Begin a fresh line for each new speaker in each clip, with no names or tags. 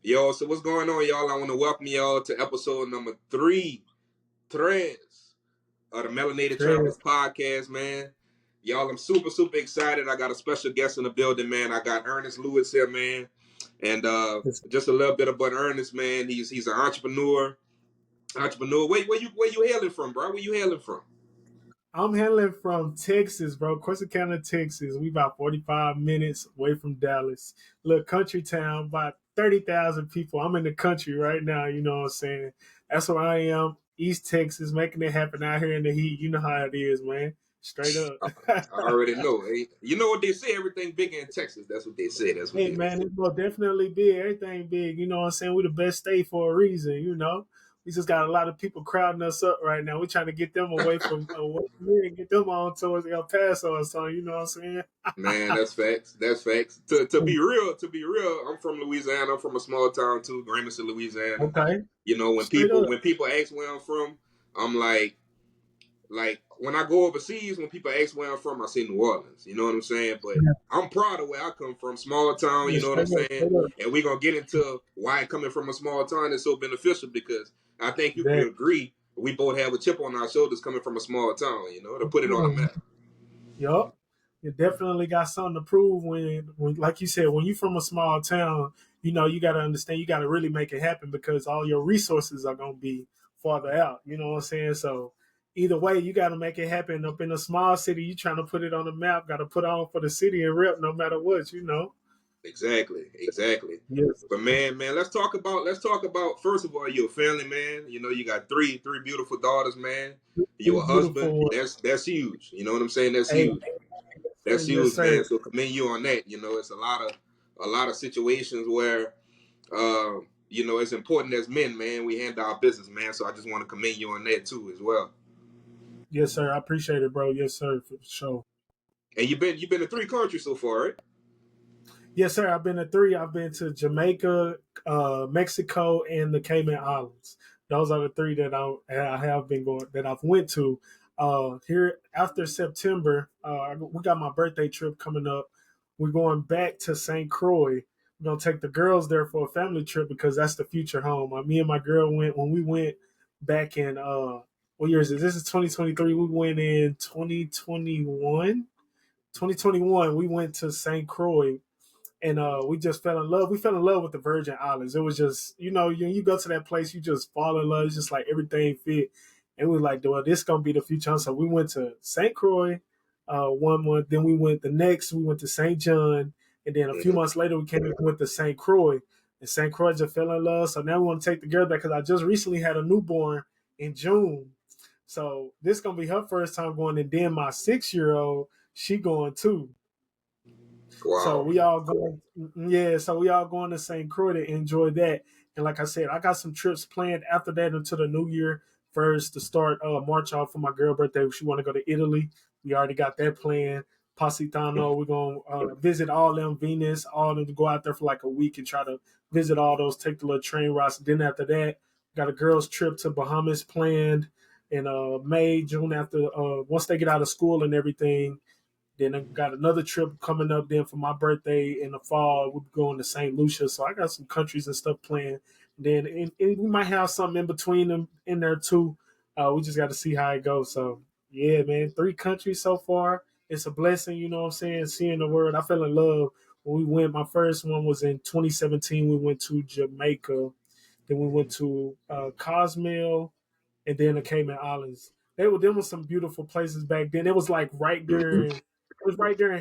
Yo, so what's going on, y'all? I want to welcome y'all to episode number 3, Threads, of the Melanted Travelers Podcast, man. Y'all, I'm super, super excited. I got a special guest in the building, man. I got Ernest Lewis here, man. And just a little bit about Ernest, man. He's an entrepreneur. Wait, where you hailing from, bro? Where you hailing from?
I'm hailing from Texas, bro. Corsicana, Texas. We about 45 minutes away from Dallas. Little country town, about 30,000 people. I'm in the country right now, you know what I'm saying? That's where I am, East Texas, making it happen out here in the heat. You know how it is, man. Straight up.
I already know. Hey, you know what they say, everything bigger in Texas. That's what they say. That's what
man, it's definitely big. Everything big. You know what I'm saying? We're the best state for a reason, you know? We just got a lot of people crowding us up right now. We're trying to get them away from me and get them on towards El Paso or something. You know what I'm saying?
Man, that's facts. That's facts. To be real, I'm from Louisiana. I'm from a small town too, GRAMERCY, Louisiana.
Okay.
You know, when people ask where I'm from, I'm like when I go overseas, when people ask where I'm from, I say New Orleans. You know what I'm saying? But I'm proud of where I come from, small town. You know what I'm saying? And we're gonna get into why coming from a small town is so beneficial, because I think you can agree we both have a chip on our shoulders coming from a small town, you know, to put it on the map.
Yup. You definitely got something to prove when, like you said, when you're from a small town, you know, you got to understand, you got to really make it happen, because all your resources are going to be farther out. You know what I'm saying? So either way, you got to make it happen. Up in a small city, you trying to put it on the map, got to put on for the city and rep no matter what, you know.
Exactly.
Yes.
But man, let's talk about first of all, you're a family man. You know, you got three beautiful daughters, man. You're a husband. That's huge. You know what I'm saying? That's huge. That's huge, man. So commend you on that. You know, it's a lot of situations where you know, it's important as men, man, we handle our business, man. So I just want to commend you on that too as well.
Yes, sir. I appreciate it, bro. Yes, sir, for sure.
And you've been to 3 countries so far, right?
Yes, sir. I've been to 3. I've been to Jamaica, Mexico, and the Cayman Islands. Those are the 3 that I have been going, that I've went to. Here after September, we got my birthday trip coming up. We're going back to St. Croix. We're gonna take the girls there for a family trip, because that's the future home. Me and my girl went when we went back in what year is it? This is 2023. We went in 2021. 2021. We went to St. Croix. And we just fell in love. We fell in love with the Virgin Islands. It was just, you know, you go to that place, you just fall in love. It's just like everything fit. And we were like, well, this going to be the future. So we went to St. Croix 1 month. Then we went to St. John. And then a few months later, we went to St. Croix. And St. Croix just fell in love. So now we want to take the girl back, because I just recently had a newborn in June. So this is going to be her first time going. And then my 6-year-old, she going too.
Wow.
So we all going to St. Croix to enjoy that. And like I said, I got some trips planned after that until the new year. First, to start March off for my girl birthday. She want to go to Italy. We already got that planned. Positano, we're going to visit all them, Venus, all of them, to go out there for like a week and try to visit all those, take the little train rides. Then after that, got a girls trip to Bahamas planned in May, June, after once they get out of school and everything. Then I got another trip coming up then for my birthday in the fall. We'll be going to St. Lucia. So I got some countries and stuff planned. Then and we might have something in between them in there too. We just got to see how it goes. So, yeah, man, 3 countries so far. It's a blessing, you know what I'm saying, seeing the world. I fell in love when we went. My first one was in 2017. We went to Jamaica. Then we went to Cozumel, and then the Cayman Islands. There were some beautiful places back then. It was like right during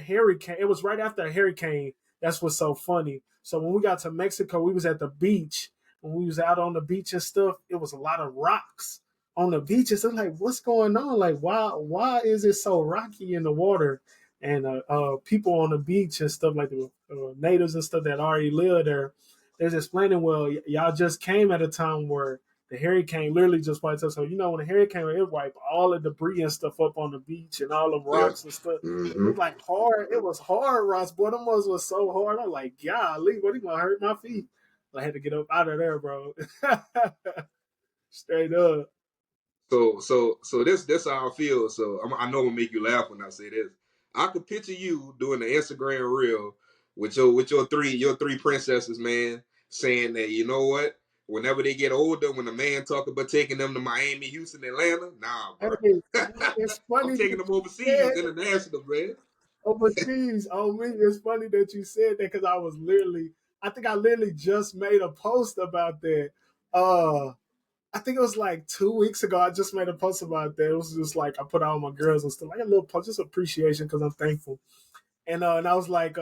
hurricane. It was right after a hurricane. That's what's so funny. So when we got to Mexico, we was at the beach. When we was out on the beach and stuff, it was a lot of rocks on the beaches. I'm like, what's going on? Like, why is it so rocky in the water? And people on the beach and stuff, like the natives and stuff that already live there, they're just explaining, well, y'all just came at a time where the hurricane literally just wiped up. So, you know, when the hurricane, it wiped all the debris and stuff up on the beach and all the rocks and stuff.
Mm-hmm.
It was like hard. It was hard rocks, boy. Them ones was so hard. I'm like, golly, what, he gonna hurt my feet? I had to get up out of there, bro. Straight up.
So this how I feel. So I know it'll make you laugh when I say this. I could picture you doing the Instagram reel with your three princesses, man, saying that, you know what, whenever they get older, when a man talk about taking them to Miami, Houston, Atlanta, nah, bro.
Hey, it's
I'm
funny
taking
that
them
you
overseas,
said
international, man.
overseas on me. It's funny that you said that because I think I literally just made a post about that. I think it was like 2 weeks ago. I just made a post about that. It was just like I put out my girls and stuff, like a little post, just appreciation because I'm thankful. And I was like,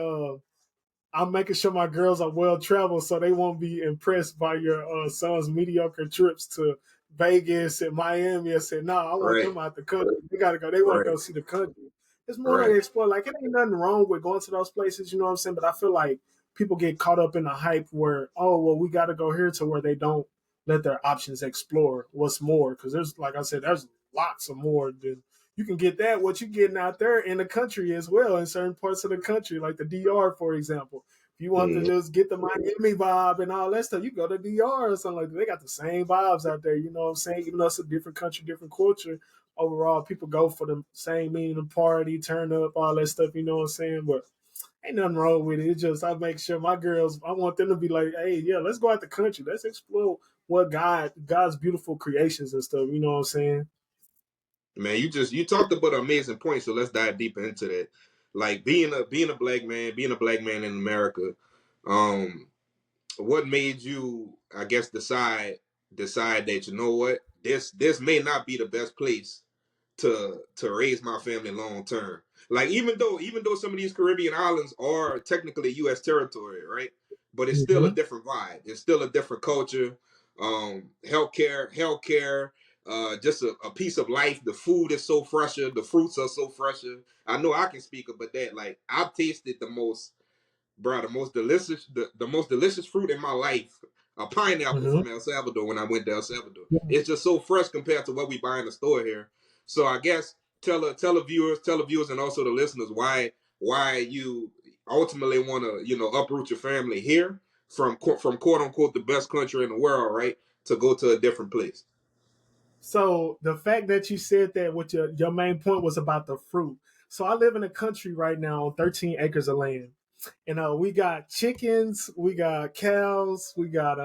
I'm making sure my girls are well traveled so they won't be impressed by your son's mediocre trips to Vegas and Miami. I said, no, I want
Right,
them out the country. They gotta go. They want to
right,
go see the country. It's more like
right.
explore. Like it ain't nothing wrong with going to those places, you know what I'm saying? But I feel like people get caught up in the hype where, oh well, we gotta go here, to where they don't let their options explore what's more. Because there's, like I said, there's lots of more than you can get that what you're getting out there in the country as well, in certain parts of the country, like the DR, for example. If you want to
Mm.
just get the Miami vibe and all that stuff, you go to DR or something like that. They got the same vibes out there, you know what I'm saying? Even though it's a different country, different culture, overall, people go for the same meaning of party, turn up, all that stuff, you know what I'm saying? But ain't nothing wrong with it. It's just I make sure my girls, I want them to be like, hey, yeah, let's go out the country. Let's explore what God's beautiful creations and stuff, you know what I'm saying?
Man, you talked about an amazing point, so let's dive deeper into that. Like being a black man in America, um, what made you, I guess, decide that, you know what, this may not be the best place to raise my family long term. Like even though some of these Caribbean islands are technically U.S. territory, right? But it's still a
Mm-hmm.
different vibe. It's still a different culture. Healthcare, just a piece of life. The food is so fresher. The fruits are so fresher. I know I can speak about that. Like I've tasted the most, bro, the most delicious fruit in my life, a pineapple
Mm-hmm.
from El Salvador when I went to El Salvador. It's just so fresh compared to what we buy in the store here. So I guess tell the viewers and also the listeners why you ultimately want to, uproot your family here from quote unquote the best country in the world, right, to go to a different place.
So the fact that you said that, what your main point was about the fruit. So I live in a country right now on 13 acres of land. And we got chickens, we got cows, we got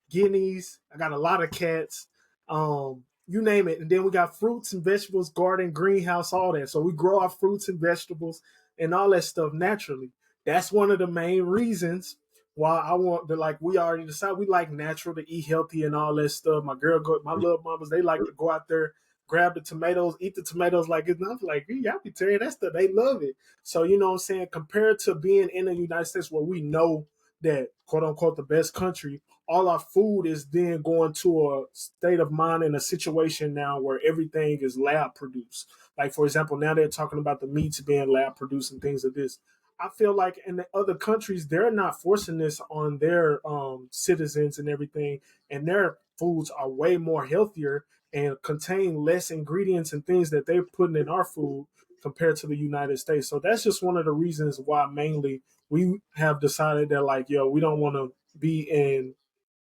guineas. I got a lot of cats. You name it. And then we got fruits and vegetables, garden, greenhouse, all that. So we grow our fruits and vegetables and all that stuff naturally. That's one of the main reasons why I want to, like, we already decided we like natural, to eat healthy and all that stuff. My little mamas, they like to go out there, grab the tomatoes, eat the tomatoes like it's nothing. Like, y'all be tearing that stuff. They love it. So, you know what I'm saying? Compared to being in the United States where we know that, quote unquote, the best country, all our food is then going to a state of mind in a situation now where everything is lab produced. Like, for example, now they're talking about the meats being lab produced and things like this. I feel like in the other countries, they're not forcing this on their citizens and everything, and their foods are way more healthier and contain less ingredients and things that they're putting in our food compared to the United States. So that's just one of the reasons why mainly we have decided that, like, yo, we don't want to be in,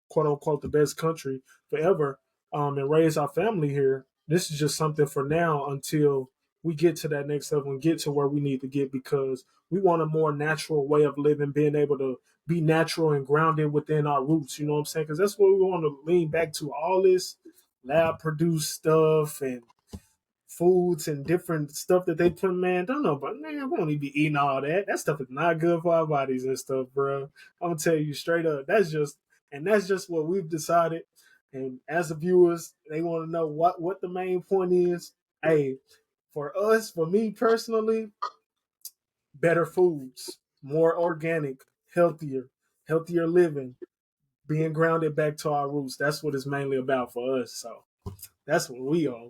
quote unquote, the best country forever, and raise our family here. This is just something for now until we get to that next level and get to where we need to get, because we want a more natural way of living, being able to be natural and grounded within our roots. You know what I'm saying? Because that's what we want to lean back to. All this lab produced stuff and foods and different stuff that they put, man, don't know, but man, we don't need to be eating all that. That stuff is not good for our bodies and stuff, bro. I'm gonna tell you straight up. That's just what we've decided. And as the viewers, they want to know what the main point is. Hey, for us, for me personally, better foods, more organic, healthier living, being grounded back to our roots. That's what it's mainly about for us. So that's what we are.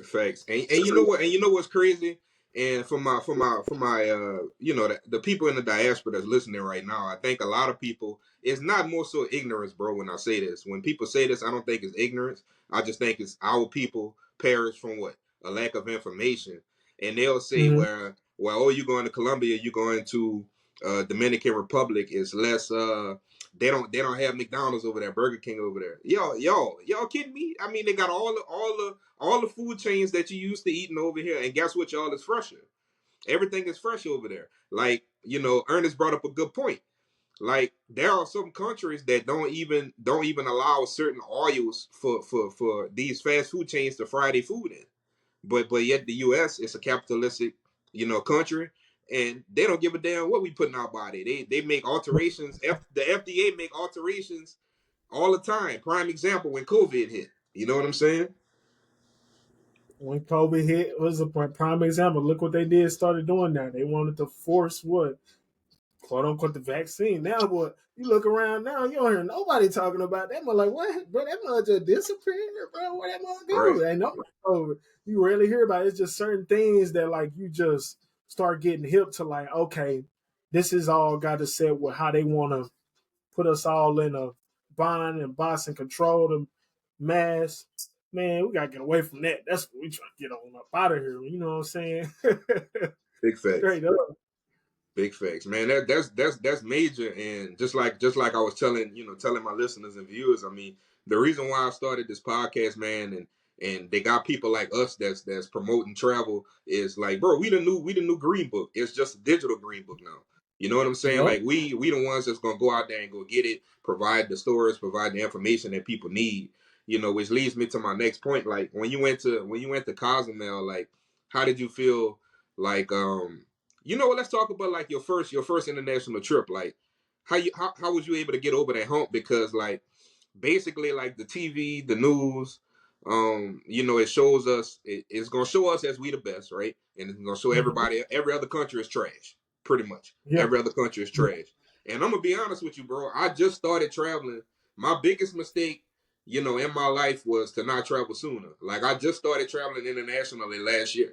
Facts. And you know what? And you know what's crazy? And for my the people in the diaspora that's listening right now, I think a lot of people, it's not more so ignorance, bro. When I say this, when people say this, I don't think it's ignorance. I just think it's our people perish from what? A lack of information. And they'll say,
Mm-hmm.
well, oh, you going to Colombia, you going to Dominican Republic, is less they don't have McDonald's over there, Burger King over there. Y'all kidding me? I mean, they got all the food chains that you used to eating over here, and guess what, y'all, is fresher. Everything is fresh over there. Like, Ernest brought up a good point. like there are some countries that don't even allow certain oils for these fast food chains to fry their food in. But yet the U.S. is a capitalistic, country, and they don't give a damn what we put in our body. They make alterations. The FDA make alterations all the time. Prime example when COVID hit. You know what I'm saying?
When COVID hit, was a prime example. Look what they did. Started doing now. They wanted to force what, quote unquote, the vaccine. Now what? You look around now, you don't hear nobody talking about that. I'm like, what, bro? That mother just disappeared, bro. Where that mother go?
Right.
Ain't nobody over. You rarely hear about it. It's just certain things that like you just start getting hip to. Like, okay, this is all got to set with how they want to put us all in a bind and box and control the mass. Man, we gotta get away from that. That's what we trying to get on up out of here. You know what I'm saying?
Big facts.
Straight up.
Big facts, man. That's major, and just like I was telling my listeners and viewers. I mean, the reason why I started this podcast, man, and they got people like us that's promoting travel is like, bro, we the new green book. It's just a digital green book now. You know what I'm saying?
Yep.
Like we the ones that's gonna go out there and go get it, provide the stories, provide the information that people need. Which leads me to my next point. Like when you went to Cozumel, like how did you feel? Like let's talk about like your first international trip. Like how was you able to get over that hump? Because like basically like the TV, the news, it shows us it's gonna show us as we the best, right? And it's gonna show everybody every other country is trash. Pretty much. Yeah. Every other country is trash. And I'm gonna be honest with you, bro. I just started traveling. My biggest mistake, in my life was to not travel sooner. Like I just started traveling internationally last year.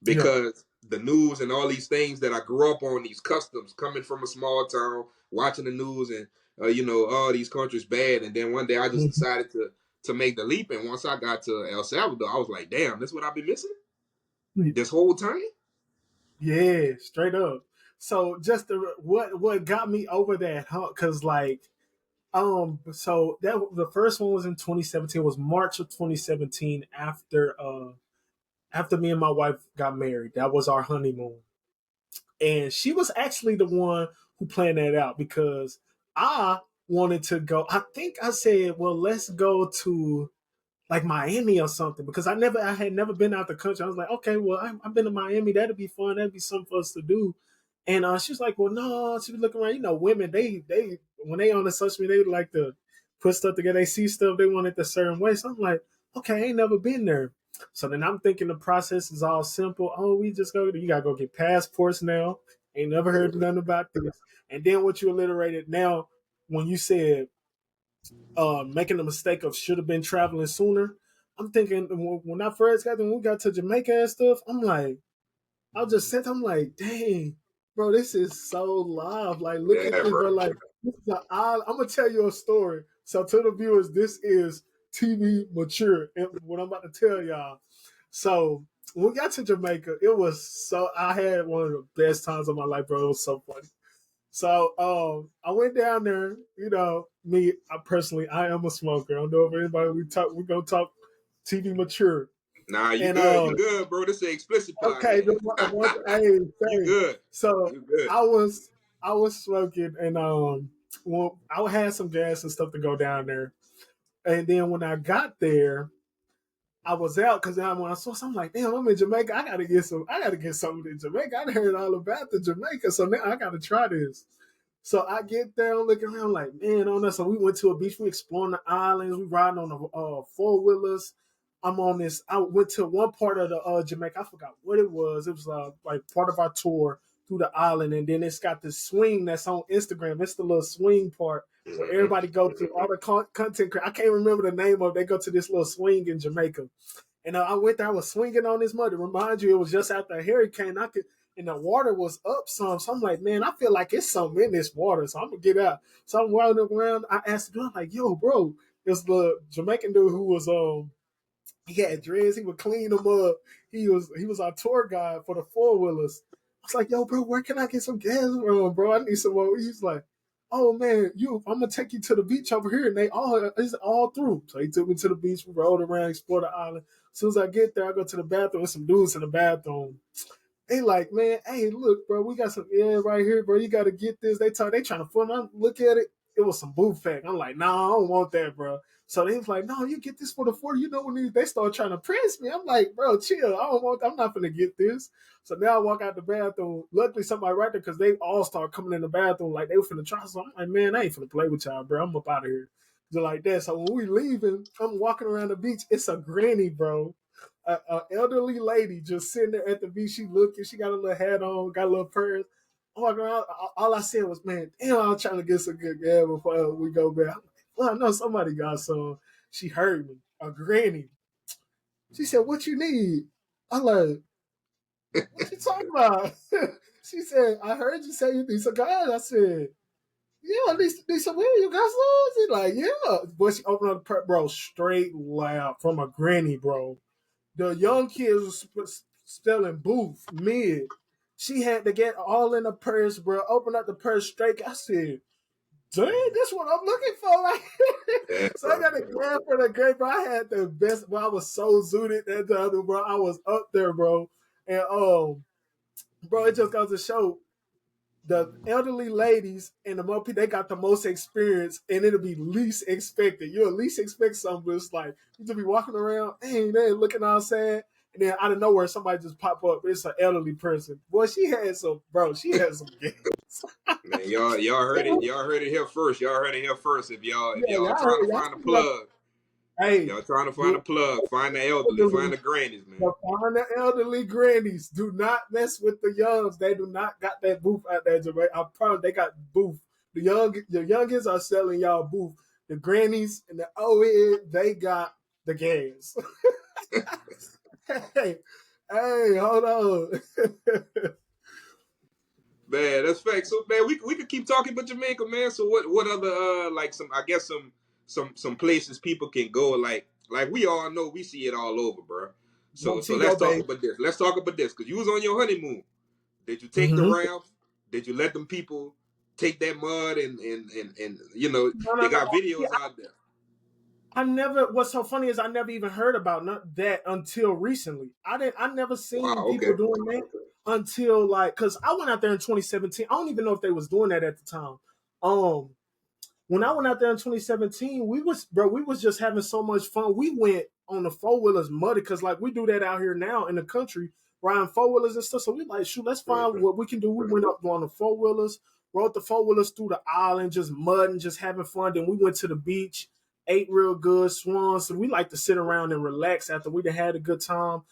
Because the news and all these things that I grew up on, these customs, coming from a small town, watching the news and all these countries bad. And then one day I just decided to make the leap. And once I got to El Salvador, I was like, damn, this is what I've been missing this whole time?
Yeah, straight up. So just what got me over that hump, because like so that the first one was in 2017. It was March of 2017 after me and my wife got married. That was our honeymoon. And she was actually the one who planned that out because I wanted to go. I think I said, well, let's go to like Miami or something because I had never been out the country. I was like, okay, well, I've been to Miami. That'd be fun. That'd be something for us to do. And she was like, well, no. She was looking around. Women, they when they on the social media, they like to put stuff together. They see stuff, they want it a certain way. So I'm like, okay, I ain't never been there. So then I'm thinking the process is all simple. Oh, we just you gotta go get passports now. Ain't never heard nothing about this. And then what you alliterated now when you said making the mistake of should have been traveling sooner. I'm thinking when I first when we got to Jamaica and stuff, I'm like, I'm like, dang, bro, this is so live. Like, look at this, bro. Like, I'm gonna tell you a story. So to the viewers, this is TV mature, and what I'm about to tell y'all. So when we got to Jamaica, I had one of the best times of my life, bro. It was so funny. So I went down there. I am a smoker. I don't know if anybody we're gonna talk TV mature.
Nah, you good, bro. This is an explicit podcast.
Okay, you
good.
So
you good.
I was smoking, and I had some gas and stuff to go down there. And then when I got there, I was out because when I saw something, I'm like, damn, I'm in Jamaica. I gotta get something in Jamaica. I heard all about the Jamaica, so now I gotta try this. So I get there, I'm looking around like, man, on us. So we went to a beach, we exploring the islands, we riding on the four-wheelers. I'm on this. I went to one part of the Jamaica. I forgot what it was. It was like part of our tour through the island, and then it's got this swing that's on Instagram. It's the little swing part where everybody go to all the content. I can't remember the name of it. They go to this little swing in Jamaica, and I went there. I was swinging on this mud. To remind you, it was just after a hurricane. And the water was up some. So I'm like, man, I feel like it's something in this water. So I'm gonna get out. So I'm riding around. I asked the dude, I'm like, yo, bro, it's the Jamaican dude who was he had dreads. He would clean them up. He was our tour guide for the four-wheelers. I was like, yo, bro, where can I get some gas from, bro? I need some more. He's like, oh, man, I'm going to take you to the beach over here. And it's all through. So he took me to the beach. We rode around, explored the island. As soon as I get there, I go to the bathroom. There's some dudes in the bathroom. They like, man, hey, look, bro, we got some air right here, bro. You got to get this. They trying to fund. I look at it. It was some booth fact. I'm like, nah, I don't want that, bro. So they was like, no, you get this for the 40. You know, when they start trying to press me, I'm like, bro, chill. I don't want. I'm not gonna get this. So now I walk out the bathroom. Luckily, somebody right there because they all start coming in the bathroom like they were finna try. So I'm like, man, I ain't finna play with y'all, bro. I'm up out of here. Just like that. So when we leaving, I'm walking around the beach. It's a granny, bro. A elderly lady just sitting there at the beach. She looking. She got a little hat on, got a little purse. I'm walking around. All I said was, "Man, damn, I'm trying to get some good gas before we go back." I'm like, well, I know somebody got some. She heard me. A granny. She said, "What you need?" I'm like, "What you talking about?" She said, "I heard you say you need some gas." I said, "Yeah, at least need some here. You got some?" She's like, "Yeah." But she opened up the purse, bro. Straight loud from a granny, bro. The young kids was selling booth mid. She had to get all in the purse, bro. Open up the purse straight. I said, dang, this what I'm looking for right here.
Yeah,
So I got a grab for the grape. Bro. I had the best, bro. I was so zooted at the other, bro. I was up there, bro. And bro, it just goes to show the elderly ladies and the more people, they got the most experience, and it'll be least expected. You'll at least expect something, but it's like you just be walking around, hey, they looking all sad, and then out of nowhere somebody just pop up. It's an elderly person. Boy, she had some, bro. She had some games.
man, y'all heard it. Y'all heard it here first. Y'all heard it here first. If
Yeah,
y'all
y'all
trying
heard
to
y'all
find a
see that.
plug,
Hey,
y'all trying to find a
do
plug, find the elderly, find the grannies, man.
find the elderly grannies. Do not mess with the youngs. They do not got that booth out there, Jamaica. I promise they got booth. The youngins are selling y'all booth. The grannies and the OE, they got the gas. hey, hey, hold on.
Man, that's fact. So man, we could keep talking about Jamaica, man. So what other like some I guess some places people can go like we all know we see it all over, bro. So let's
Montego
talk
Bay.
about this. Let's talk about this because you was on your honeymoon. Did you take the
Mm-hmm.
raft? Did you let them people take that mud and you know
No, no,
they
no.
got
See,
videos out there.
I never. What's so funny is I never even heard about that until recently. I never seen
Wow.
people
Okay.
doing that until like, cause I went out there in 2017. I don't even know if they was doing that at the time. Um, when I went out there in 2017, we was just having so much fun. We went on the four wheelers muddy because like we do that out here now in the country, riding four wheelers and stuff. So we like, shoot, let's find
Mhm.
what we can do. We went up on the four wheelers, rode the four wheelers through the island, just mud and just having fun. Then we went to the beach, ate real good, swans. So we like to sit around and relax after we had a good time.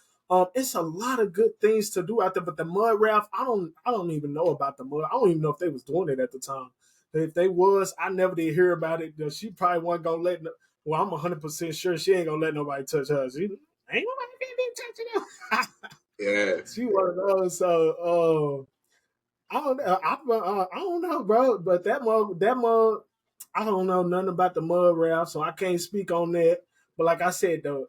It's a lot of good things to do out there, but the mud raft, I don't even know about the mud. I don't even know if they was doing it at the time. If they was, I never did hear about it. She probably wasn't gonna let. Well, I'm 100% sure she ain't gonna let nobody touch her. She ain't nobody gonna be touching her.
Yeah.
She one of those. So, I don't know. I don't know, bro. But that mug, I don't know nothing about the mud raft, so I can't speak on that. But like I said, the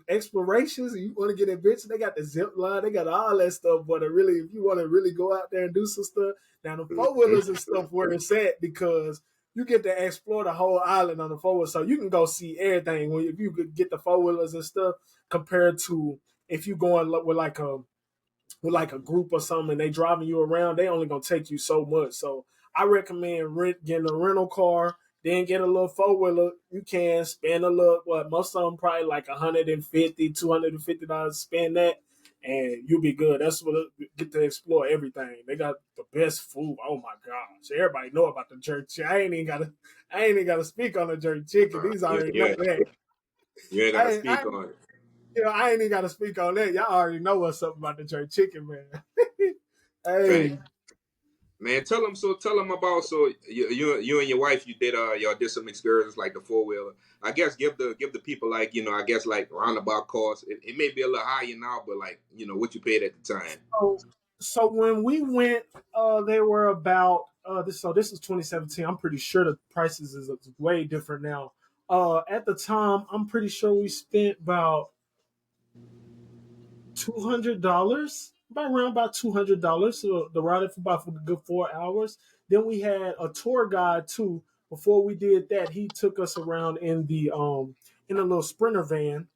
explorations, you want to get adventure, they got the zip line, they got all that stuff. But really, if you want to really go out there and do some stuff, now the four
Mhm.
wheelers and stuff where it's at because you get to explore the whole island on the four wheelers, so you can go see everything. If you could get the four wheelers and stuff compared to if you going with like a group or something and they driving you around, they only gonna take you so much. So I recommend getting a rental car, then get a little four wheeler. You can spend a little most of them probably like $150 spend that and you'll be good. That's what get to explore everything. They got the best food. Oh my gosh. Everybody know about the jerk chicken. I ain't even gotta speak on the jerk chicken. These
Yeah,
already know
yeah.
that.
You ain't gotta
I
speak on it.
I ain't even got to speak on that. Y'all already know what's up about the jerk chicken, man.
Fact.
Hey,
Man, tell them about you and your wife you did y'all did some excursions like the four wheeler. I guess give the people like I guess like roundabout costs. It may be a little higher now, but like what you paid at the time.
so so when we went, they were about this. So this is 2017. I'm pretty sure the prices is way different now. At the time, I'm pretty sure we spent about $200, about $200. So the ride for about for a good 4 hours. Then we had a tour guide too. Before we did that, he took us around in the in a little sprinter van.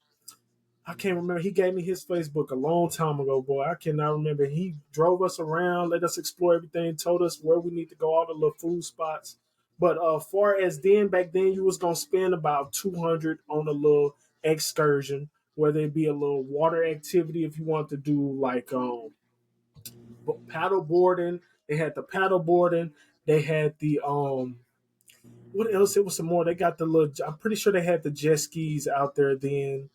I can't remember. He gave me his Facebook a long time ago, boy. I cannot remember. He drove us around, let us explore everything, told us where we need to go, all the little food spots. But far as then, back then, you was gonna spend about 200 on a little excursion, whether it be a little water activity if you want to do like paddle boarding. They had the paddle boarding. They had the what else? It was some more. They got the little. I'm pretty sure they had the jet skis out there then.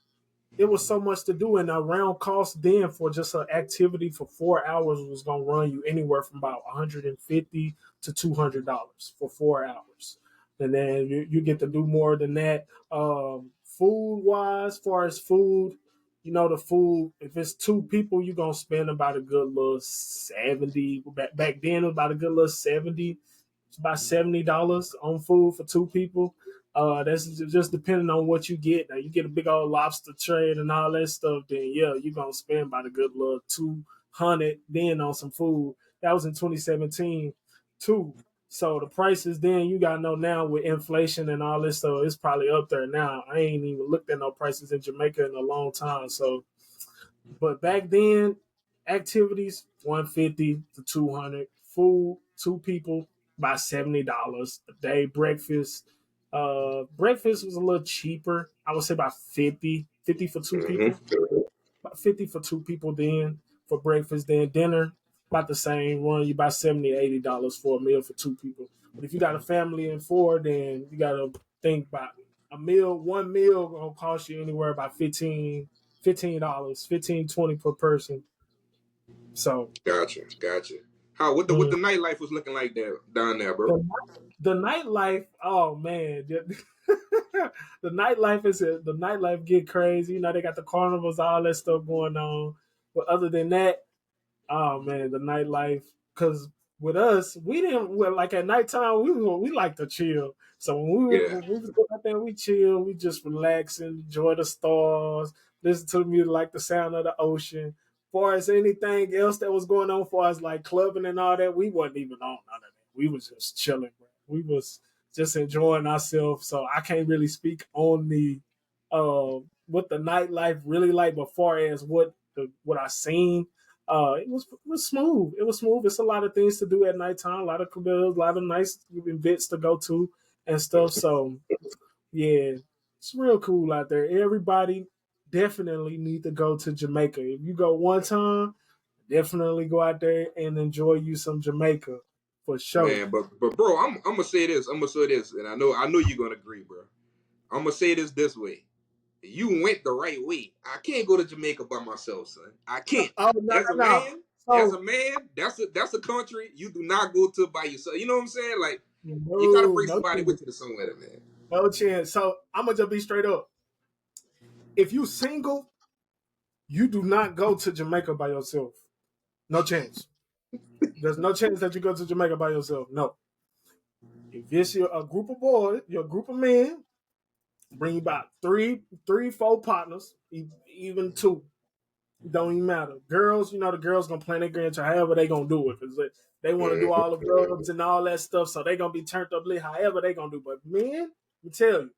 It was so much to do, and around cost then for just an activity for 4 hours was gonna run you anywhere from about $150 to $200 for 4 hours, and then you get to do more than that. Food wise, far as food, the food. If it's two people, you're gonna spend about a good little 70. Back then, it was about a good little 70. It's about $70 on food for two people. That's just depending on what you get. Now you get a big old lobster trade and all that stuff, then yeah, you're gonna spend about a good little 200 then on some food. That was in 2017 too. So the prices then you gotta know now with inflation and all this stuff, it's probably up there now. I ain't even looked at no prices in Jamaica in a long time. So but back then, activities 150 to 200, food two people by $70 a day. Breakfast was a little cheaper. I would say about 50 for two people. About 50 for two people then for breakfast. Then dinner about the same. Run you about $70 to $80 for a meal for two people. But if you got a family in four, then you got to think about a meal. One meal gonna cost you anywhere about $15, 15 20 per person. So
Gotcha. How what the nightlife was looking like there down there, bro?
the nightlife, oh man, the nightlife get crazy. They got the carnivals, all that stuff going on. But other than that, oh man, the nightlife. Because with us, we didn't like at nighttime. We like to chill. So when we was going out there, we chill. We just relax and enjoy the stars, listen to the music, like the sound of the ocean. Far as anything else that was going on, far as like clubbing and all that, we wasn't even on none of that. We was just chilling, bro. We was just enjoying ourselves. So I can't really speak on the what the nightlife really like, but far as what I seen, it was smooth. It was smooth. It's a lot of things to do at nighttime, a lot of clubs, a lot of nice events to go to and stuff. So yeah, it's real cool out there. Everybody definitely need to go to Jamaica. If you go one time, definitely go out there and enjoy you some Jamaica for sure.
Man, but bro, I'm gonna say this. I'm gonna say this, and I know you're gonna agree, bro. I'm gonna say this way. You went the right way. I can't go to Jamaica by myself, son. I can't.
Oh no,
As a
no, no.
man,
So
that's a country you do not go to by yourself. You know what I'm saying? Like you gotta
no,
bring
no
somebody
chance.
with you to somewhere, man.
No chance. So I'm gonna just be straight up. If you single, you do not go to Jamaica by yourself. No chance. There's no chance that you go to Jamaica by yourself. No. If it's a group of boys, your group of men, bring about three, four partners, even two. Don't even matter. Girls, the girls gonna plan their grandchild however they gonna do it. Cause they want to do all the drugs and all that stuff, so they gonna be turned up lit however they gonna do. But men, I tell you,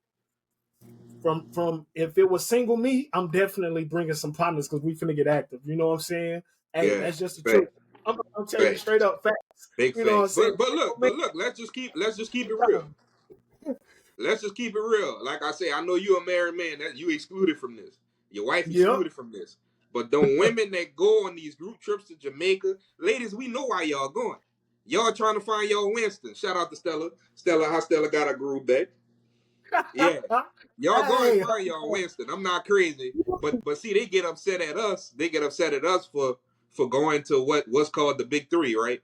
from if it was single me, I'm definitely bringing some partners because we finna get active. You know what I'm saying? Hey,
Yeah,
that's just the truth.
fact,
I'm telling you
fact,
straight up facts.
big
You know what I'm
facts.
saying?
But look, let's just keep it real. Let's just keep it real. Like I say, I know you're a married man. That you excluded from this. Your wife
Yep.
excluded from this. But the women that go on these group trips to Jamaica, ladies, we know why y'all going. Y'all trying to find y'all Winston. Shout out to Stella. How Stella got her groove back. Yeah. Y'all going to
Hey,
find y'all Winston. I'm not crazy. But see, they get upset at us. They get upset at us for going to what's called the big three, right?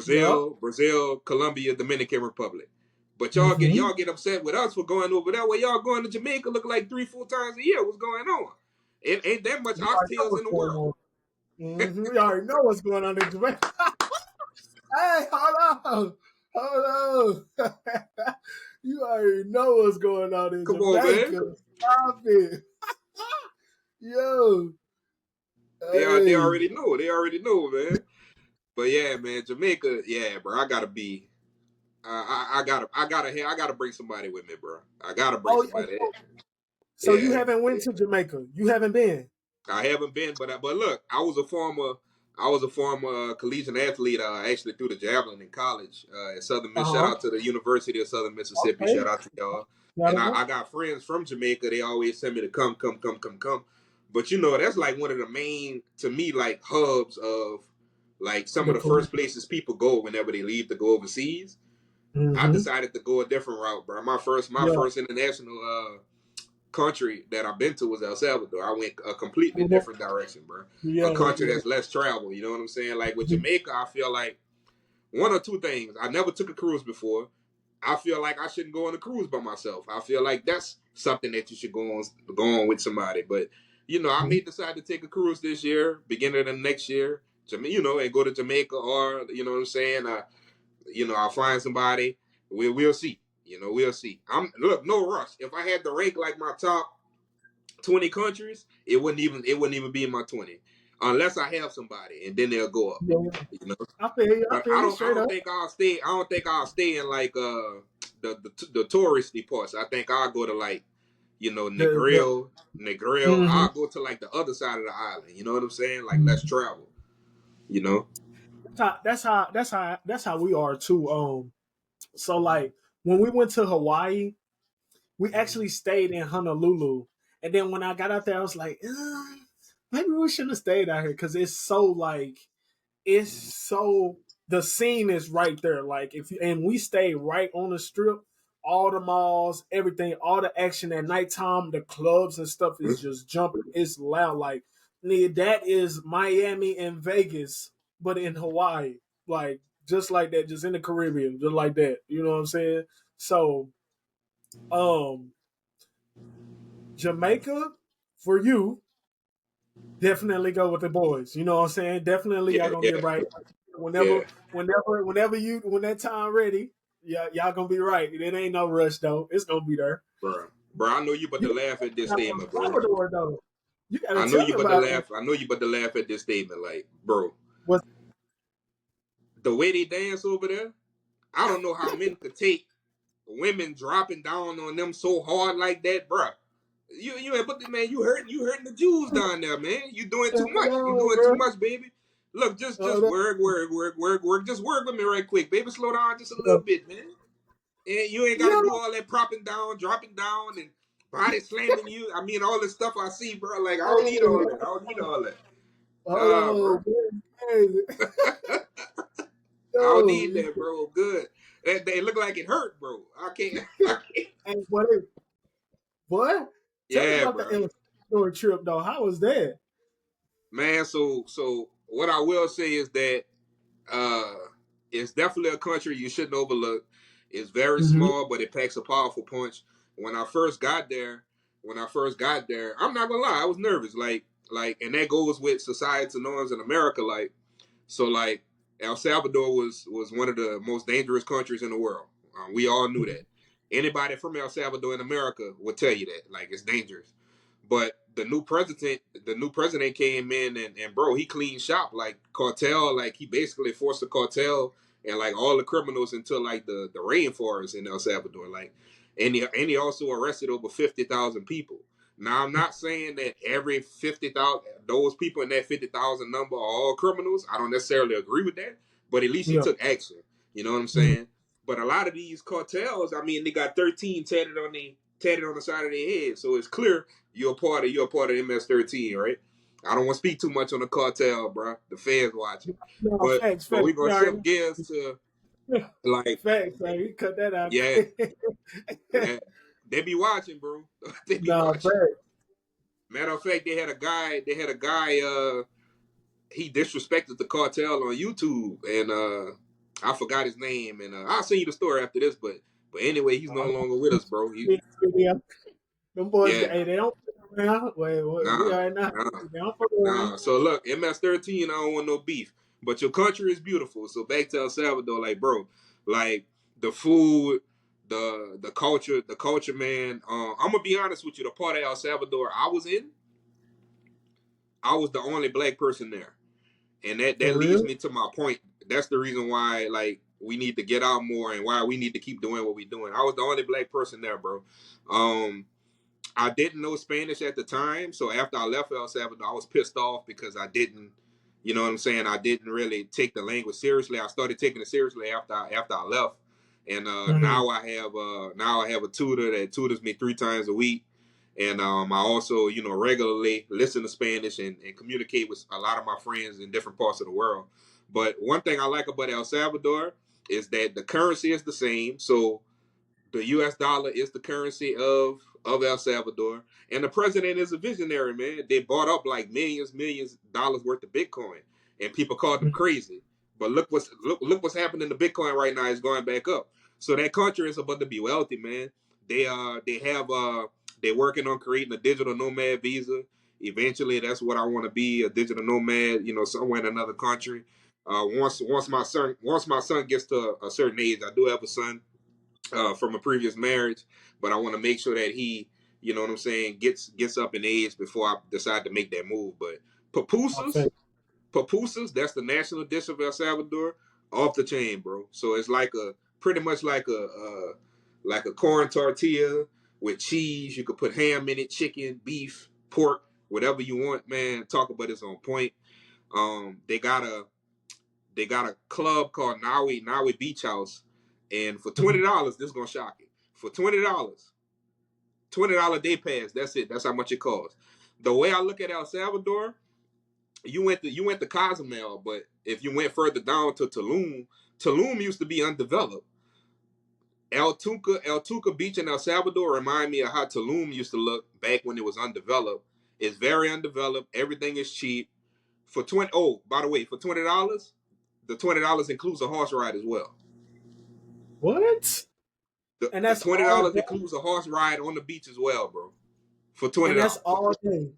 yep.
Brazil, Colombia, Dominican Republic. But
Mm-hmm.
y'all get upset with us for going over there. Where y'all going to Jamaica look like 3-4 times a year. What's going on? It ain't that much
You already know
oxtails in
what's
the
going
world.
on. Mm-hmm. We already know what's going on in Jamaica. Hey, hold on. You already know what's going on in
Come on, man.
Jamaica. Stop it. Yo.
They
Hey.
already know. They already know, man. But yeah, man, Jamaica. Yeah, bro. I gotta be. I gotta bring somebody with me, bro. I gotta bring
Oh, yeah.
somebody.
So you haven't went to Jamaica? You haven't been?
I haven't been, but look, I was a former collegiate athlete. Actually threw the javelin in college at Southern Miss. Shout out to the University of Southern Mississippi.
Okay.
Shout out to y'all. And I got friends from Jamaica. They always send me to come. But you know, that's like one of the main, to me, like hubs of like some of the first places people go whenever they leave to go overseas. I decided to go a different route, bro. My first international country that I've been to was El Salvador. I went a completely different direction, bro. A country that's less travel. You know what I'm saying? Like with Jamaica, I feel like one or two things. I never took a cruise before. I feel like I shouldn't go on a cruise by myself. I feel like that's something that you should go on with somebody. But you know, I may decide to take a cruise this year, beginning of the next year. You know, and go to Jamaica, or you know what I'm saying. I'll find somebody. We'll see. You know, we'll see. No rush. If I had to rank like my top 20 countries, it wouldn't even be in my 20, unless I have somebody, and then they'll go up. You know,
I feel you.
but I don't think I'll stay. I don't think I'll stay in like the touristy parts. I think I'll go to like, you know, Negril. I'll go to like the other side of the island. You know what I'm saying? Like less travel. You know.
That's how we are too. So like when we went to Hawaii, we actually stayed in Honolulu, and then when I got out there, I was like, maybe we shouldn't have stayed out here because the scene is right there. Like and we stayed right on the strip, all the malls, everything, all the action at nighttime, the clubs and stuff is just jumping. It's loud. Like that is Miami and Vegas, but in Hawaii, like just like that, just in the Caribbean, just like that. You know what I'm saying? So, Jamaica for you, definitely go with the boys. You know what I'm saying? Definitely y'all gonna get right. Whenever when that time ready, y'all gonna be right. It ain't no rush though. It's gonna be there.
Bro, I know you about to laugh at this statement, bro.
Though. You gotta I know you about to laugh.
I know you about to laugh at this statement, like, bro. The way they dance over there, I don't know how men could take women dropping down on them so hard like that, bro. Man, you hurting the Jews down there, man. You doing too much. You doing too much, baby. Look, just work. Just work with me right quick, baby. Slow down just a little bit, man. And you ain't gotta do all that propping down, dropping down, and body slamming you. I mean, all this stuff I see, bro. Like, I don't need all that. Bro. I don't need that, bro. Good. They look like it hurt, bro. I can't.
And what? Tell me about the El trip, though. How was that?
Man, so what I will say is that it's definitely a country you shouldn't overlook. It's very small, but it packs a powerful punch. When I first got there, I'm not gonna lie, I was nervous. Like, and that goes with societal norms in America. Like, so like El Salvador was one of the most dangerous countries in the world. We all knew that. Anybody from El Salvador in America would tell you that. Like, it's dangerous. But the new president came in and bro, he cleaned shop. Like, cartel, like he basically forced the cartel and like all the criminals into like the rainforest in El Salvador. Like, and he also arrested over 50,000 people. Now, I'm not saying that every 50,000, those people in that 50,000 number are all criminals. I don't necessarily agree with that, but at least he took action. You know what I'm saying? But a lot of these cartels, I mean, they got 13 tatted on the side of their head, so it's clear you're a part of MS-13, right? I don't want to speak too much on the cartel, bro. The fans watching, but we're gonna shift gears to like
facts. Man. You cut that out.
Yeah, they be watching, bro. They be watching. Fact. Matter of fact, they had a guy. He disrespected the cartel on YouTube, and I forgot his name, and I'll send you the story after this. But anyway, he's no longer with us, bro.
Them boys, hey, they don't fuck around.
Nah. So look, MS-13, I don't want no beef. But your country is beautiful. So back to El Salvador, like, bro, like the food, the culture, man. I'm gonna be honest with you. The part of El Salvador I was in, I was the only black person there, and that leads me to my point. That's the reason why, like, we need to get out more and why we need to keep doing what we're doing. I was the only black person there, bro. I didn't know Spanish at the time, so after I left El Salvador, I was pissed off because I didn't, you know what I'm saying? I didn't really take the language seriously. I started taking it seriously after I left, and now I have a tutor that tutors me 3 times a week, and I also regularly listen to Spanish and communicate with a lot of my friends in different parts of the world. But one thing I like about El Salvador is that the currency is the same, so the U.S. dollar is the currency of El Salvador, and the president is a visionary, man. They bought up like millions of dollars worth of Bitcoin, and people called them crazy. But look what's happening to Bitcoin right now. It's going back up. So that country is about to be wealthy, man. They're working on creating a digital nomad visa. Eventually, that's what I want to be, a digital nomad. Somewhere in another country. Once my son gets to a certain age, I do have a son from a previous marriage, but I want to make sure that he, you know what I'm saying, gets up in age before I decide to make that move. But pupusas, that's the national dish of El Salvador, off the chain, bro. So it's pretty much like a corn tortilla with cheese. You could put ham in it, chicken, beef, pork, whatever you want, man. Talk about it's on point. They got a club called Naui Beach House. And for $20, this is gonna shock you. For $20 day pass. That's it. That's how much it costs. The way I look at El Salvador, you went to Cozumel, but if you went further down to Tulum used to be undeveloped. El Tuca Beach in El Salvador remind me of how Tulum used to look back when it was undeveloped. It's very undeveloped. Everything is cheap. For $20, by the way, for $20, the $20 includes a horse ride as well.
What?
And that's the $20 includes a horse ride on the beach as well, bro. For $20.
And that's all day.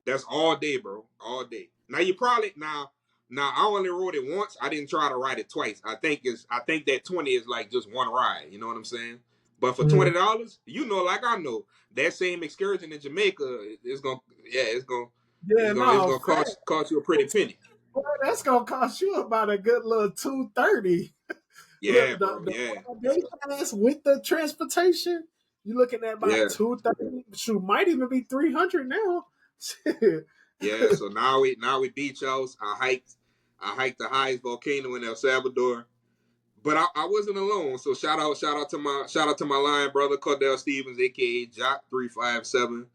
That's all day, bro. All day. Now you probably now I only rode it once. I didn't try to ride it twice. I think that 20 is like just one ride. You know what I'm saying? But for $20, like I know, that same excursion in Jamaica is gonna cost you a pretty penny.
Boy, that's gonna cost you about a good little $230.
Yeah,
bro. Day pass with the transportation, you're looking at about $230. Shoot, might even be $300 now.
Yeah, so now we beach house. I hiked the highest volcano in El Salvador, but I wasn't alone. So shout out to my line brother Cordell Stevens, aka Jock357.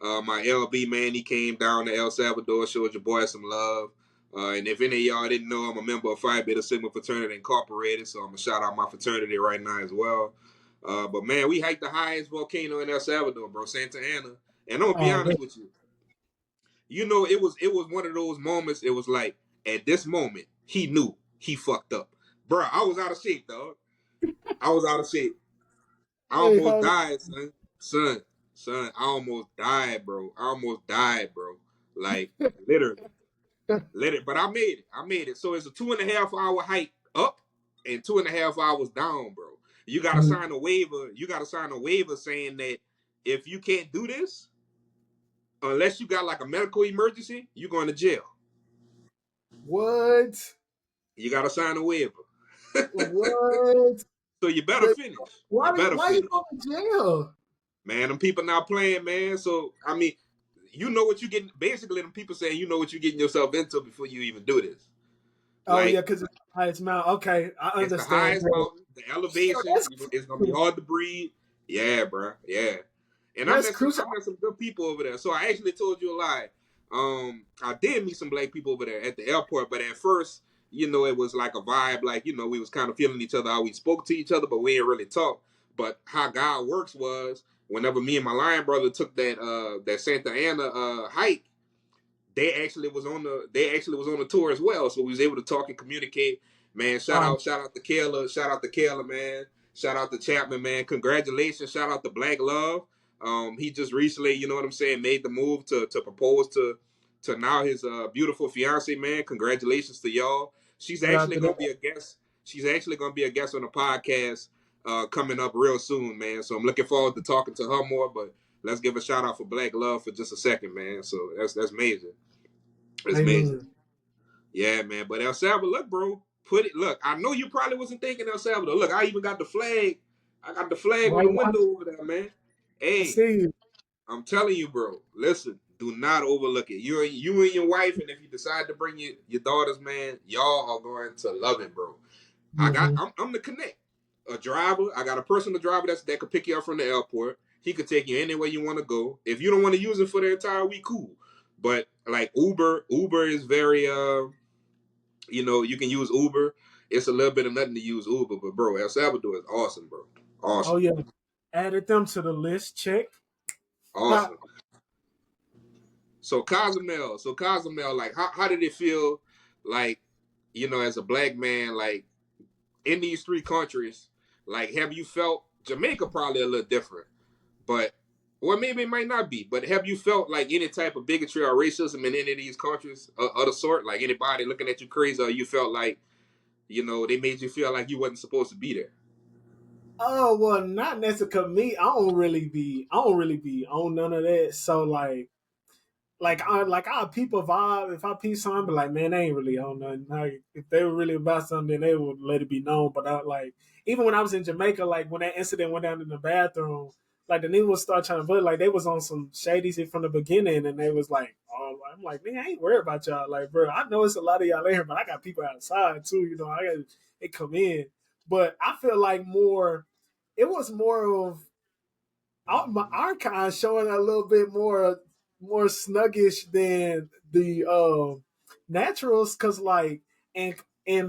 My LB man, he came down to El Salvador, showed your boy some love. And if any of y'all didn't know, I'm a member of Phi Beta Sigma Fraternity Incorporated, so I'm gonna shout out my fraternity right now as well. But man, we hiked the highest volcano in El Salvador, bro, Santa Ana. And I'm gonna be honest with you. It was one of those moments. It was like at this moment he knew he fucked up, bro. I was out of shape, dog. I was out of shape. I almost died, son. I almost died, bro. Like literally. But I made it. So it's a 2.5 hour hike up and 2.5 hours down, bro. You gotta sign a waiver. You gotta sign a waiver saying that if you can't do this, unless you got like a medical emergency, you're going to jail.
What?
You got to sign a waiver.
What?
So you better finish.
Why you going to jail?
Man, them people not playing, man. So, I mean, you know what you getting. Basically, them people saying you know what you're getting yourself into before you even do this.
Because it's the highest mountain. Okay, I understand.
It's the highest mountain, the elevation. It's going to be hard to breathe. Yeah, bro. Yeah. And I met some good people over there. So I actually told you a lie. I did meet some black people over there at the airport, but at first, it was like a vibe, like, we was kind of feeling each other, how we spoke to each other, but we didn't really talk. But how God works was, whenever me and my lion brother took that Santa Ana hike, they actually was on the tour as well. So we was able to talk and communicate. Man, shout out to Kayla, man. Shout out to Chapman, man. Congratulations. Shout out to Black Love. He just recently, made the move to propose to now his beautiful fiance, man. Congratulations to y'all. She's actually gonna be a guest. She's actually gonna be a guest on the podcast coming up real soon, man. So I'm looking forward to talking to her more. But let's give a shout out for Black Love for just a second, man. So that's major. That's major. Yeah, man. But El Salvador, look, bro. Look, I know you probably wasn't thinking El Salvador. Look, I even got the flag. I got the flag on the window over there, man. Hey, I'm telling you, bro. Listen, do not overlook it. You and your wife, and if you decide to bring your daughters, man, y'all are going to love it, bro. I'm the connect. A driver. I got a personal driver that could pick you up from the airport. He could take you anywhere you want to go. If you don't want to use it for the entire week, cool. But like Uber is very you can use Uber. It's a little bit of nothing to use Uber, but bro, El Salvador is awesome, bro.
Oh
Awesome.
yeah, added them to the list. Check.
Awesome. So Cozumel, like how did it feel, like, as a black man, like in these three countries, like have you felt Jamaica probably a little different, but or maybe it might not be, but have you felt like any type of bigotry or racism in any of these countries of the sort, like anybody looking at you crazy, or you felt like they made you feel like you wasn't supposed to be there?
Oh well, not necessarily me. I don't really be on none of that. So I peep a vibe. If I peep something, but like, man, they ain't really on nothing. Like, if they were really about something, then they would let it be known. But I like, even when I was in Jamaica, like when that incident went down in the bathroom, like the niggas would start trying to vote. Like they was on some shady shit from the beginning, and they was like, "Oh, I'm like, man, I ain't worried about y'all. Like, bro, I know it's a lot of y'all in here, but I got people outside too. I got they come in. But I feel like it was more of our kind showing a little bit more snuggish than the naturals, because like in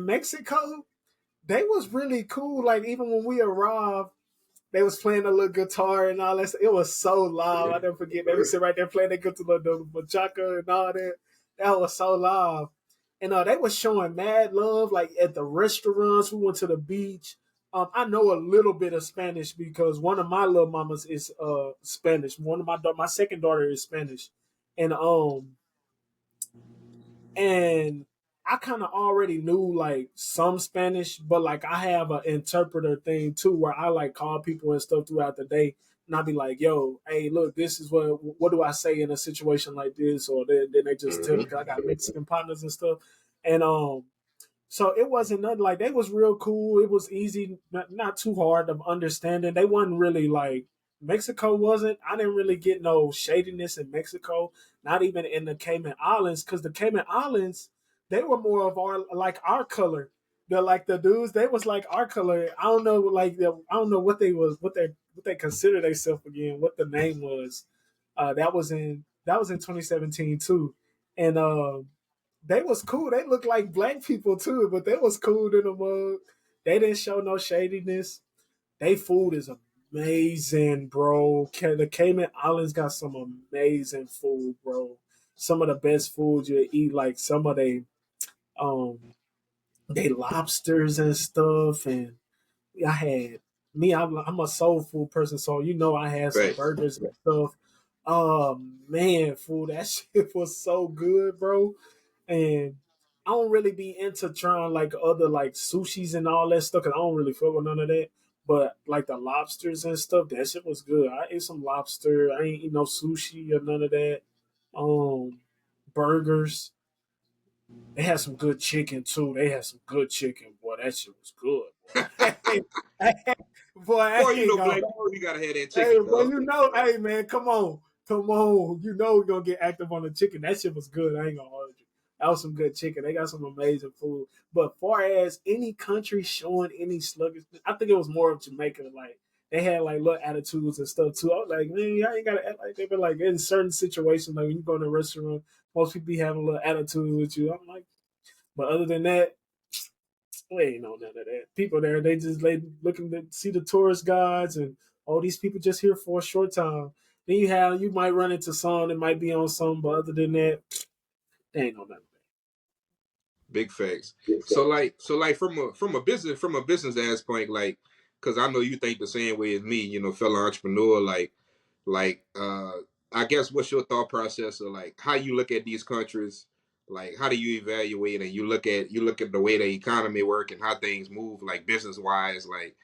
Mexico they was really cool. Like even when we arrived, they was playing a little guitar and all that. It was so loud. I never forget. They would sit right there playing their guitar, the machaca and all that. That was so loud. And they was showing mad love, like at the restaurants. We went to the beach. I know a little bit of Spanish because one of my little mamas is Spanish. One of my second daughter is Spanish, and and I kind of already knew like some Spanish, but like I have an interpreter thing too, where I like call people and stuff throughout the day, and I'll be like, "Yo, hey, look, this is what do I say in a situation like this?" Or then they just tell me, because I got Mexican partners and stuff, and so it wasn't nothing like, they was real cool. It was easy, not too hard of understanding. They wasn't really like Mexico wasn't. I didn't really get no shadiness in Mexico, not even in the Cayman Islands, because the Cayman Islands, they were more of our color. They're like the dudes. They was like our color. I don't know, I don't know what they consider themselves again. What the name was. That was in 2017 too, and they was cool. They looked like black people too, but they was cool in the mug. They didn't show no shadiness. They food is amazing, bro. The Cayman Islands got some amazing food, bro. Some of the best food you eat. Like some of um they lobsters and stuff. And I had me. I'm a soul food person, so I had some
Right.
burgers and stuff. Oh man, food, that shit was so good, bro. And I don't really be into trying like other like sushis and all that stuff, because I don't really fuck with none of that. But like the lobsters and stuff, that shit was good. I ate some lobster. I ain't eat no sushi or none of that. Um, Burgers. They had some good chicken too. They had some good chicken. Boy, that shit was good. Boy, I
Boy,
ain't
black
gonna.
people, you gotta have that
Hey,
chicken,
boy,
dog.
hey man, come on. We're gonna get active on the chicken. That shit was good. I ain't gonna hold you. That was some good chicken. They got some amazing food. But far as any country showing any sluggish, I think it was more of Jamaica. Like they had like little attitudes and stuff too. I was like, man, y'all ain't gotta act like that. But like in certain situations, like when you go to a restaurant, most people be having a little attitude with you. I'm like, but other than that, we ain't know none of that. People there, they just looking to see the tourist guides, and these people just here for a short time. Then you might run into some that might be on some, but other than that, they ain't know nothing.
Big facts. So like from a business aspect, like, because I know you think the same way as me, fellow entrepreneur, like I guess what's your thought process, or like how you look at these countries, like how do you evaluate, and you look at the way the economy work and how things move, like business wise, like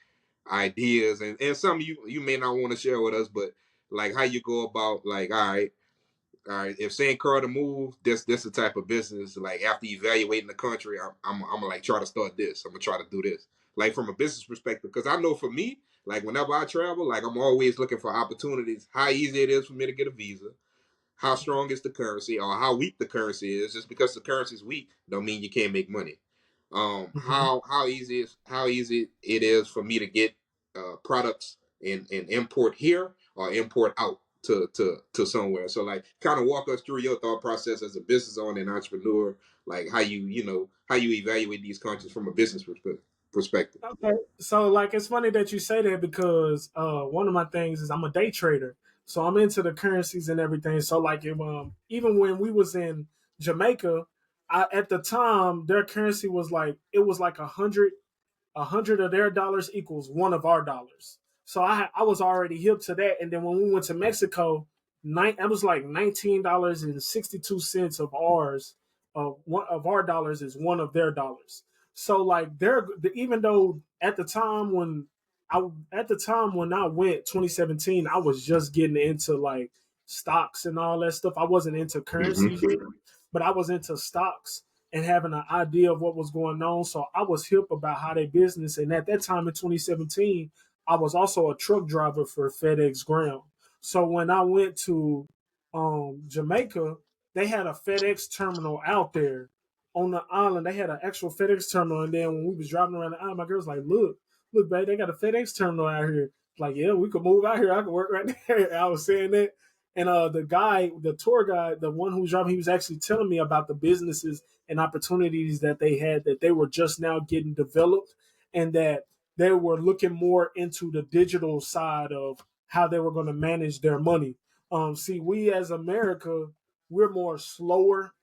ideas, and some you may not want to share with us, but like how you go about, like, all right, if St. Carter move, this the type of business. Like after evaluating the country, I'm gonna like try to start this. I'm gonna try to do this. Like from a business perspective, because I know for me, like whenever I travel, like I'm always looking for opportunities. How easy it is for me to get a visa, how strong is the currency, or how weak the currency is. Just because the currency is weak, don't mean you can't make money.
Mm-hmm.
How easy it is for me to get products and import here or import out to somewhere. So like, kind of walk us through your thought process as a business owner and entrepreneur, like how how you evaluate these countries from a business perspective.
Okay, so like it's funny that you say that because one of my things is I'm a day trader, so I'm into the currencies and everything. So like if even when we was in Jamaica, at the time their currency was like it was like 100 of their dollars equals one of our dollars. So I was already hip to that. And then when we went to Mexico, that was like $19.62 of ours. One of our dollars is one of their dollars. So like even though at the time when I went 2017, I was just getting into like stocks and all that stuff. I wasn't into currencies
Mm-hmm.
yet, but I was into stocks and having an idea of what was going on. So I was hip about how they business. And at that time in 2017, I was also a truck driver for FedEx Ground. So when I went to Jamaica, they had a FedEx terminal out there on the island. They had an actual FedEx terminal. And then when we was driving around the island, my girl was like, look, babe, they got a FedEx terminal out here. Like, yeah, we could move out here. I could work right there. I was saying that. And the tour guide, the one who was driving, he was actually telling me about the businesses and opportunities that they had that they were just now getting developed, and that they were looking more into the digital side of how they were going to manage their money. See, we as America, we're more slower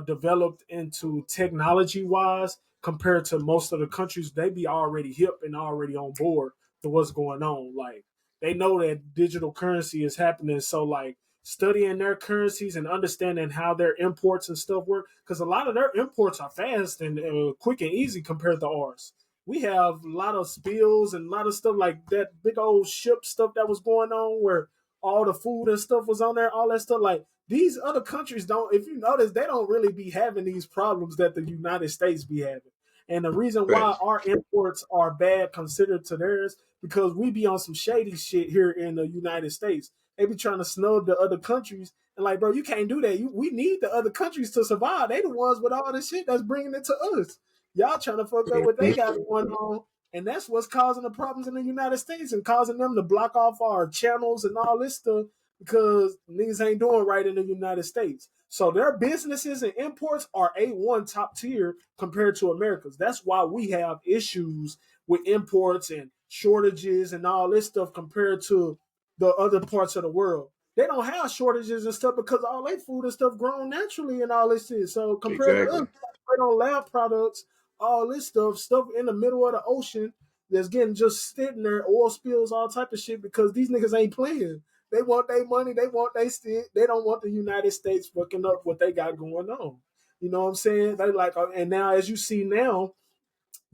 developed into technology wise compared to most of the countries. They be already hip and already on board to what's going on. Like they know that digital currency is happening. So like studying their currencies and understanding how their imports and stuff work, because a lot of their imports are fast and quick and easy compared to ours. We have a lot of spills and a lot of stuff like that big old ship stuff that was going on where all the food and stuff was on there, all that stuff. Like these other countries don't, if you notice, they don't really be having these problems that the United States be having. And the reason why
Facts.
our imports are bad considered to theirs because we be on some shady shit here in the United States. They be trying to snub the other countries and like, bro, you can't do that. We need the other countries to survive. They the ones with all the shit that's bringing it to us. Y'all trying to fuck up what they got going on, and that's what's causing the problems in the United States and causing them to block off our channels and all this stuff because niggas ain't doing right in the United States. So their businesses and imports are A1 top tier compared to America's. That's why we have issues with imports and shortages and all this stuff compared to the other parts of the world. They don't have shortages and stuff because all their food and stuff grown naturally and all this shit. So compared to us,
Exactly.
they on lab products, all this stuff in the middle of the ocean that's getting just sitting there, oil spills, all type of shit because these niggas ain't playing. They want their money. They want they still. They don't want the United States fucking up what they got going on. You know what I'm saying? They like, and now as you see now,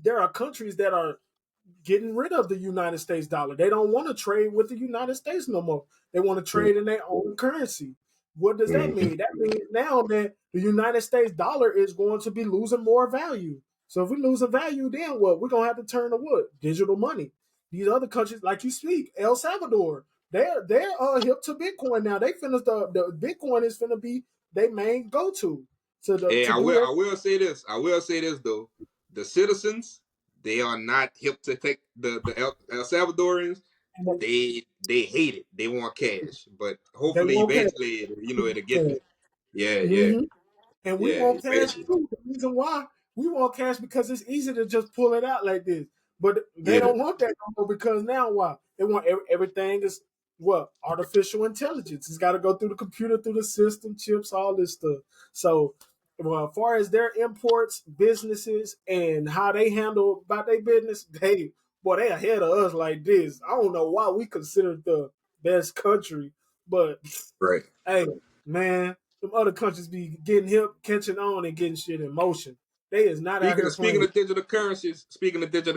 there are countries that are getting rid of the United States dollar. They don't want to trade with the United States no more. They want to trade in their own currency. What does that
Mm-hmm.
mean? That means now that the United States dollar is going to be losing more value. So if we lose a value, then what? We're gonna have to turn to what? Digital money. These other countries, like you speak, El Salvador, they're hip to Bitcoin now. They finna the Bitcoin is finna be their main go
Hey,
to do
I will say this. I will say this though. The citizens, they are not hip to take the El Salvadorians.
everything.
They hate it. They want cash. But
They
hopefully
won't care.
eventually it'll get there. Yeah, yeah,
Mm-hmm. And we
yeah,
want cash
eventually.
too. The reason why we want cash because it's easy to just pull it out like this. But they
Yeah.
don't want that no more because now why? They want everything is what? Artificial intelligence. It's got to go through the computer, through the system, chips, all this stuff. So, well, as far as their imports, businesses, and how they handle about their business, they ahead of us like this. I don't know why we considered the best country, but
Right.
hey, man, some other countries be getting hip, catching on, and getting shit in motion. They is not out here
Speaking
playing.
of digital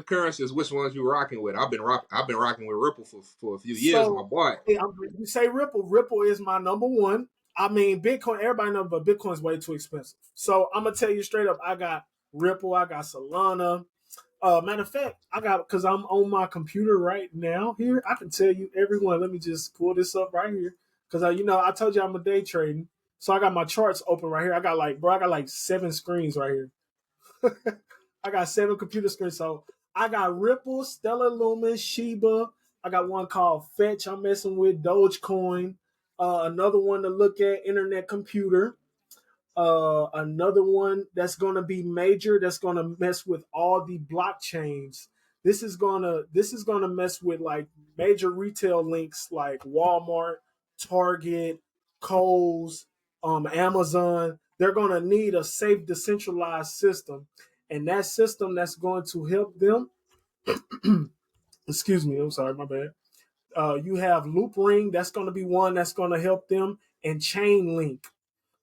currencies, which ones you rocking with? I've been rocking with Ripple for a few years, my
So,
boy.
hey, you say Ripple. Ripple is my number one. I mean, Bitcoin. Everybody knows, but Bitcoin's way too expensive. So I'm gonna tell you straight up. I got Ripple. I got Solana. Matter of fact, because I'm on my computer right now here. I can tell you everyone. Let me just pull this up right here because I told you I'm a day trading, so I got my charts open right here. I got like 7 screens right here. I got 7 computer screens. So I got Ripple, Stellar Lumen, Shiba. I got one called Fetch. I'm messing with Dogecoin. Another one to look at, Internet Computer. Another one that's going to be major, that's going to mess with all the blockchains. This is gonna mess with like major retail links like Walmart, Target, Kohl's, Amazon. They're going to need a safe decentralized system, and that system that's going to help them. Excuse me, I'm sorry, my bad. You have Loop Ring, that's going to be one that's going to help them, and Chainlink.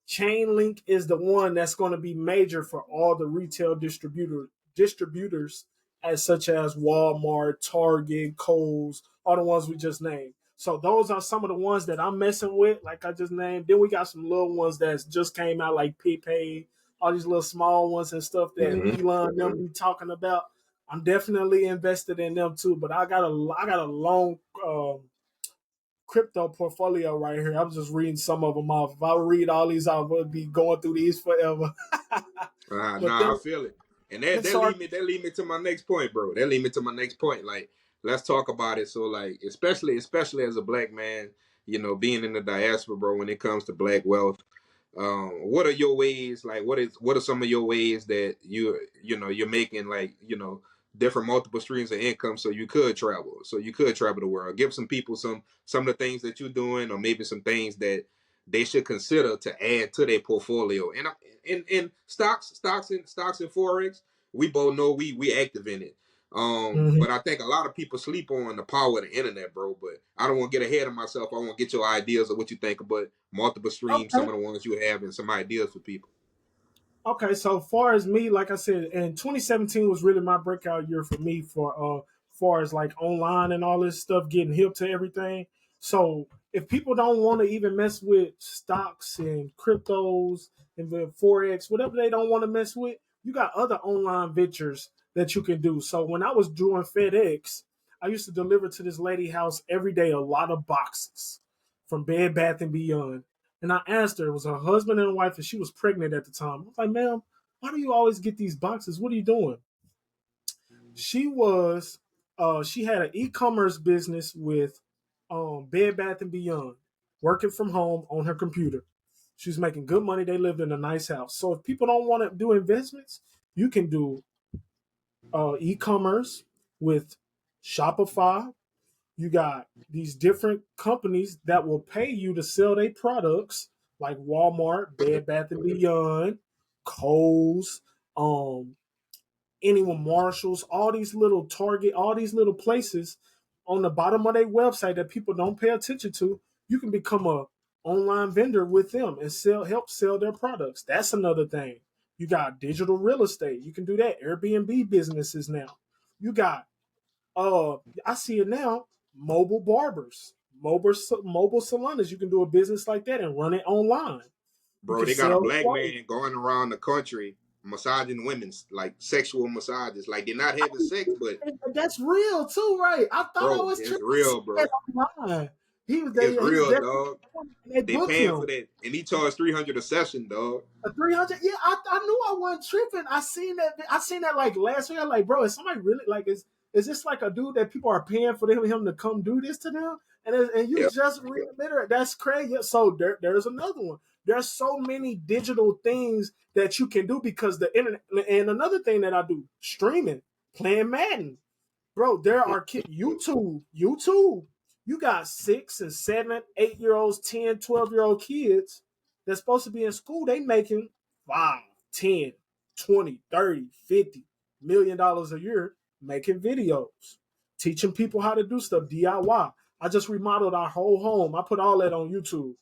Chainlink is the one that's going to be major for all the retail distributors, as such as Walmart, Target, Kohl's, all the ones we just named. So those are some of the ones that I'm messing with, like I just named. Then we got some little ones that just came out, like PayPay, all these little small ones and stuff that Elon and them be talking about. I'm definitely invested in them too, but I got a long crypto portfolio right here. I was just reading some of them off. If I would read all these, I would be going through these forever.
I feel it. And that lead me to my next point, bro. That lead me to my next point. Like, let's talk about it. So, like, especially as a black man, being in the diaspora, bro, when it comes to black wealth, what are your ways? Like, what are some of your ways that you're making, like, different multiple streams of income so you could travel the world? Give some people some of the things that you're doing, or maybe some things that they should consider to add to their portfolio. And in stocks and forex, we both know we active in it. But I think a lot of people sleep on the power of the internet, bro. But I don't want to get ahead of myself. I want to get your ideas of what you think about multiple streams, some of the ones you have, and some ideas for people.
Okay, so far as me, like I said, and 2017 was really my breakout year for me for far as like online and all this stuff, getting hip to everything. So if people don't want to even mess with stocks and cryptos and the forex, whatever they don't want to mess with, you got other online ventures that you can do. So when I was doing FedEx, I used to deliver to this lady house every day a lot of boxes from Bed Bath and Beyond. And I asked her, it was her husband and wife, and she was pregnant at the time. I was like, ma'am, why do you always get these boxes? What are you doing? She had an e-commerce business with Bed Bath and Beyond, working from home on her computer. She was making good money. They lived in a nice house. So if people don't want to do investments, you can do e-commerce with Shopify. You got these different companies that will pay you to sell their products, like Walmart, Bed Bath and Beyond, Kohl's, anyone, Marshalls, all these little Target, all these little places on the bottom of their website that people don't pay attention to. You can become a online vendor with them and help sell their products. That's another thing. You got digital real estate. You can do that. Airbnb businesses now. You got I see it now. Mobile barbers, mobile salons. You can do a business like that and run it online.
Bro, they got a black man going around the country massaging women's, like sexual massages. Like, they're not having sex, but
that's real too, right? I thought I was
it's real, bro.
Online.
It's real, dog. They paying
him
for that, and he charged $300 a session, dog.
300. Yeah, I knew I wasn't tripping. I seen that like last week. I'm like, bro, is somebody really like is this like a dude that people are paying for him to come do this to them? And you just readmitted it. That's crazy. So there's another one. There's so many digital things that you can do because the internet. And another thing that I do, streaming, playing Madden. Bro, there are kids. YouTube. You got 6 and 7, 8-year-olds, 10, 12-year-old kids that's supposed to be in school. They making 5, 10, 20, 30, 50 million dollars a year making videos, teaching people how to do stuff, DIY. I just remodeled our whole home. I put all that on YouTube.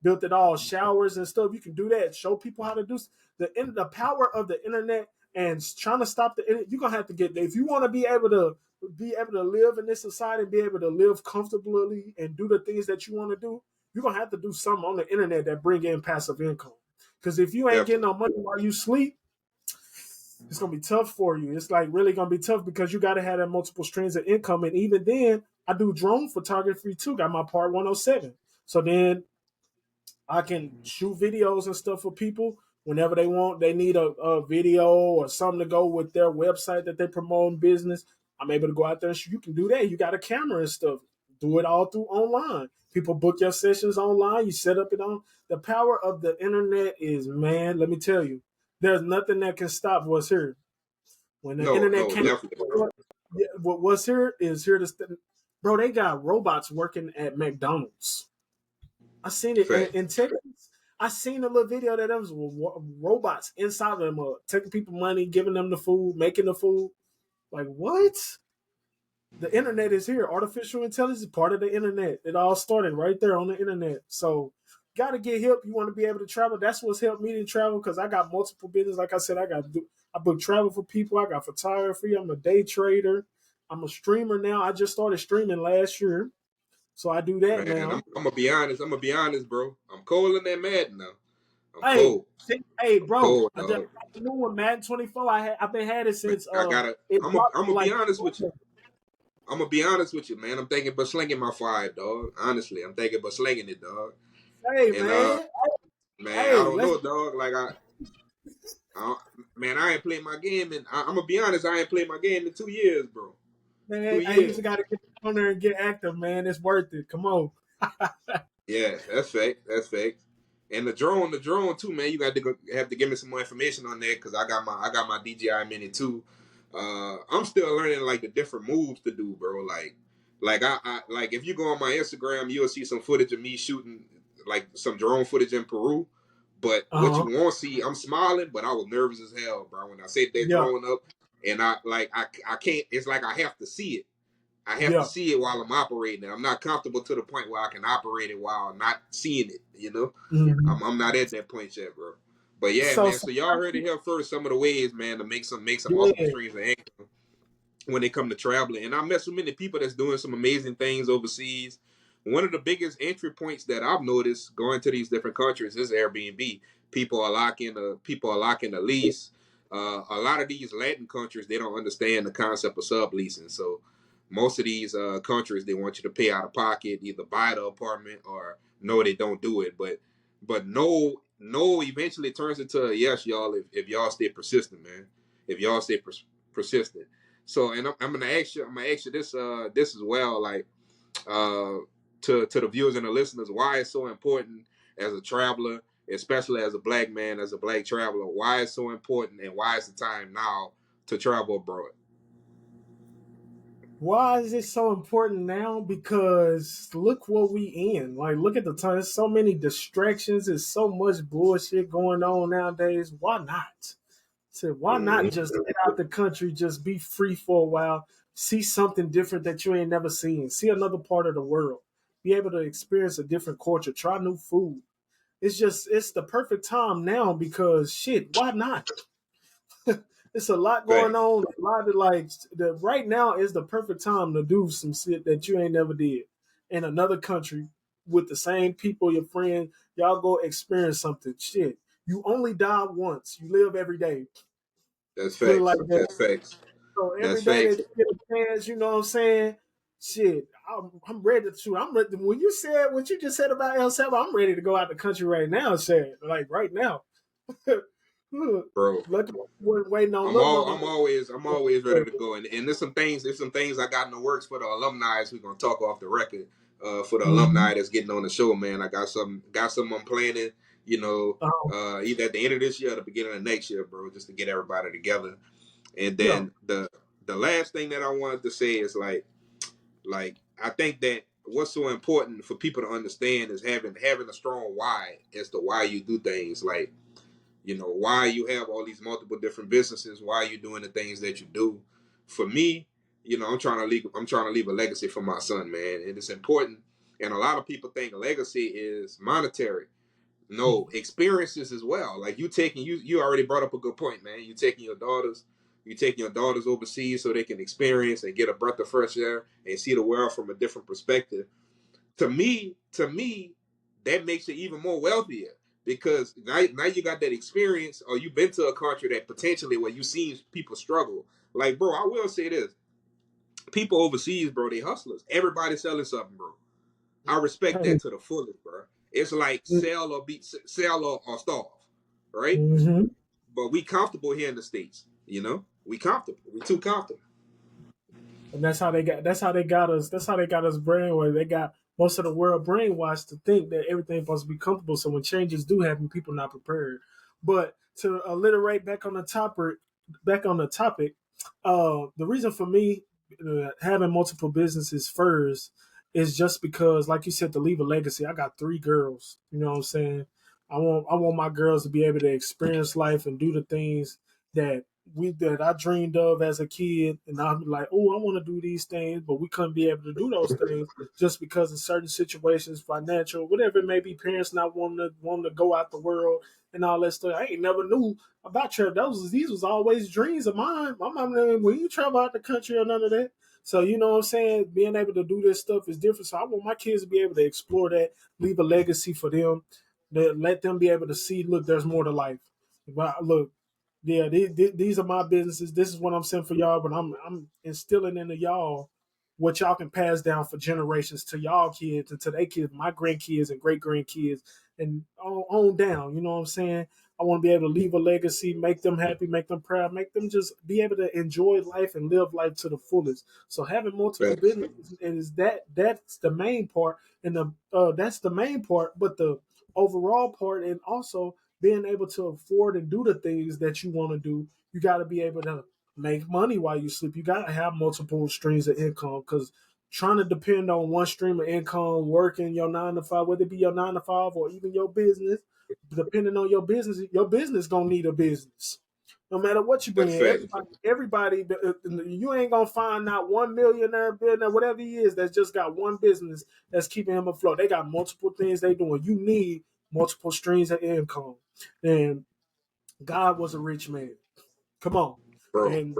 Built it all, showers and stuff. You can do that. Show people how to do the power of the internet and trying to stop the internet. You're gonna have to get there if you want to be able to live in this society and be able to live comfortably and do the things that you want to do. You're gonna have to do something on the internet that bring in passive income. Because if you ain't getting no money while you sleep, it's gonna be tough for you. It's like really gonna be tough because you gotta have that multiple streams of income. And even then, I do drone photography too. Got my part 107. So then I can shoot videos and stuff for people whenever they want. They need a video or something to go with their website that they promote in business. I'm able to go out there and shoot. You can do that. You got a camera and stuff. Do it all through online. People book your sessions online. You set up it on. The power of the internet is, man, let me tell you, there's nothing that can stop what's here. When the internet came, what's here is here to stay. Bro, they got robots working at McDonald's. I seen it in Texas. I seen a little video that there was robots inside of them, taking people money, giving them the food, making the food. Like, what? The internet is here. Artificial intelligence is part of the internet. It all started right there on the internet. So, got to get help. You want to be able to travel. That's what's helped me to travel because I got multiple business. Like I said, I book travel for people. I got photography. I'm a day trader. I'm a streamer now. I just started streaming last year. So I do that now.
I'm gonna be honest. Bro. I'm cold in that Madden now. I'm cold.
Hey, bro. I knew when Madden 24. I've been had it since.
I'm gonna be honest with you. I'm gonna be honest with you, man. I'm thinking about slinging my 5, dog. Honestly, I'm thinking about slinging it, dog.
Hey, man.
I don't know, dog. Like I ain't played my game, and I'm gonna be honest. I ain't played my game in 2 years, bro.
Man, you just gotta get on there and get active, man. It's worth it. Come on.
Yeah, that's fact. And the drone too, man. You got to have to give me some more information on that because I got my DJI Mini too. I'm still learning like the different moves to do, bro. Like I like if you go on my Instagram, you'll see some footage of me shooting like some drone footage in Peru. But what you won't see, I'm smiling, but I was nervous as hell, bro. When I set that drone up, and I can't. It's like I have to see it. I have to see it while I'm operating it. I'm not comfortable to the point where I can operate it while not seeing it. You know, I'm not at that point yet, bro. But yeah, man. So y'all heard it here first. Some of the ways, man, to make some multiple streams of income when they come to traveling. And I met so many people that's doing some amazing things overseas. One of the biggest entry points that I've noticed going to these different countries is Airbnb. People are locking a lease. A lot of these Latin countries, they don't understand the concept of subleasing. So most of these countries, they want you to pay out of pocket, either buy the apartment or no, they don't do it. But no eventually turns into a yes, y'all, if y'all stay persistent, man. If y'all stay persistent. So, and I'm gonna ask you this as well, like to the viewers and the listeners, why it's so important as a traveler, especially as a black man, as a black traveler, why it's so important and why is the time now to travel abroad?
Why is it so important now? Because look what we in. Like, look at the time. There's so many distractions. There's so much bullshit going on nowadays. Why not? So why not just get out the country, just be free for a while, see something different that you ain't never seen, see another part of the world, be able to experience a different culture, try new food. It's the perfect time now because shit, why not? It's a lot going on. A lot of right now is the perfect time to do some shit that you ain't never did in another country with the same people, your friends. Y'all go experience something. Shit, you only die once. You live every day.
That's facts. Like that. That's facts.
So every day that you get a chance, you know what I'm saying? Shit, I'm ready to shoot. I'm ready. When you said what you just said about El Salvador, I'm ready to go out the country right now. Shit, like right now.
Bro,
waiting on.
I'm always ready to go, and there's some things I got in the works for the alumni. We're gonna talk off the record for the alumni that's getting on the show, man. I got some I'm planning, you know, either at the end of this year or the beginning of next year, bro, just to get everybody together. And then the last thing that I wanted to say is like I think that what's so important for people to understand is having a strong why as to why you do things, like, you know, why you have all these multiple different businesses, why you doing the things that you do. For me, you know, I'm trying to leave a legacy for my son, man, and it's important. And a lot of people think legacy is monetary. No, experiences as well. Like you already brought up a good point, man. You taking your daughters overseas so they can experience and get a breath of fresh air and see the world from a different perspective. To me, that makes you even more wealthier. because now you got that experience, or you've been to a country that potentially where you seen people struggle. Like, bro, I will say this: people overseas, bro, they hustlers. Everybody selling something, bro. I respect that to the fullest, bro. It's like sell or starve, right?
Mm-hmm.
But we comfortable here in the States, We comfortable. We too comfortable.
And that's how they got us. That's how they got us brainwashed. They got most of the world brainwashed to think that everything's supposed to be comfortable. So when changes do happen, people not prepared. But to alliterate back on the topic, the reason for me having multiple businesses first is just because, like you said, to leave a legacy. I got 3 girls. You know what I'm saying? I want my girls to be able to experience life and do the things that I dreamed of as a kid, and I'm like, oh, I want to do these things, but we couldn't be able to do those things just because of certain situations, financial, whatever it may be, parents not wanting to go out the world and all that stuff. I ain't never knew about travel. These was always dreams of mine. My mom, when you travel out the country or none of that. So you know what I'm saying? Being able to do this stuff is different. So I want my kids to be able to explore that, leave a legacy for them, let them be able to see, look, there's more to life. But look, yeah, these are my businesses. This is what I'm saying for y'all, but I'm instilling into y'all what y'all can pass down for generations to y'all kids and to their kids, my grandkids and great grandkids, and on down. You know what I'm saying? I want to be able to leave a legacy, make them happy, make them proud, make them just be able to enjoy life and live life to the fullest. So having multiple businesses is that's the main part, and that's the main part. But the overall part, and also being able to afford and do the things that you want to do, you got to be able to make money while you sleep. You got to have multiple streams of income, because trying to depend on one stream of income, working your 9 to 5, whether it be your 9 to 5 or even your business, depending on your business gonna need a business. No matter what you bring in, everybody, you ain't gonna find not one millionaire, billionaire, whatever he is, that's just got one business that's keeping him afloat. They got multiple things they doing. You need multiple streams of income. And God was a rich man. Come on. And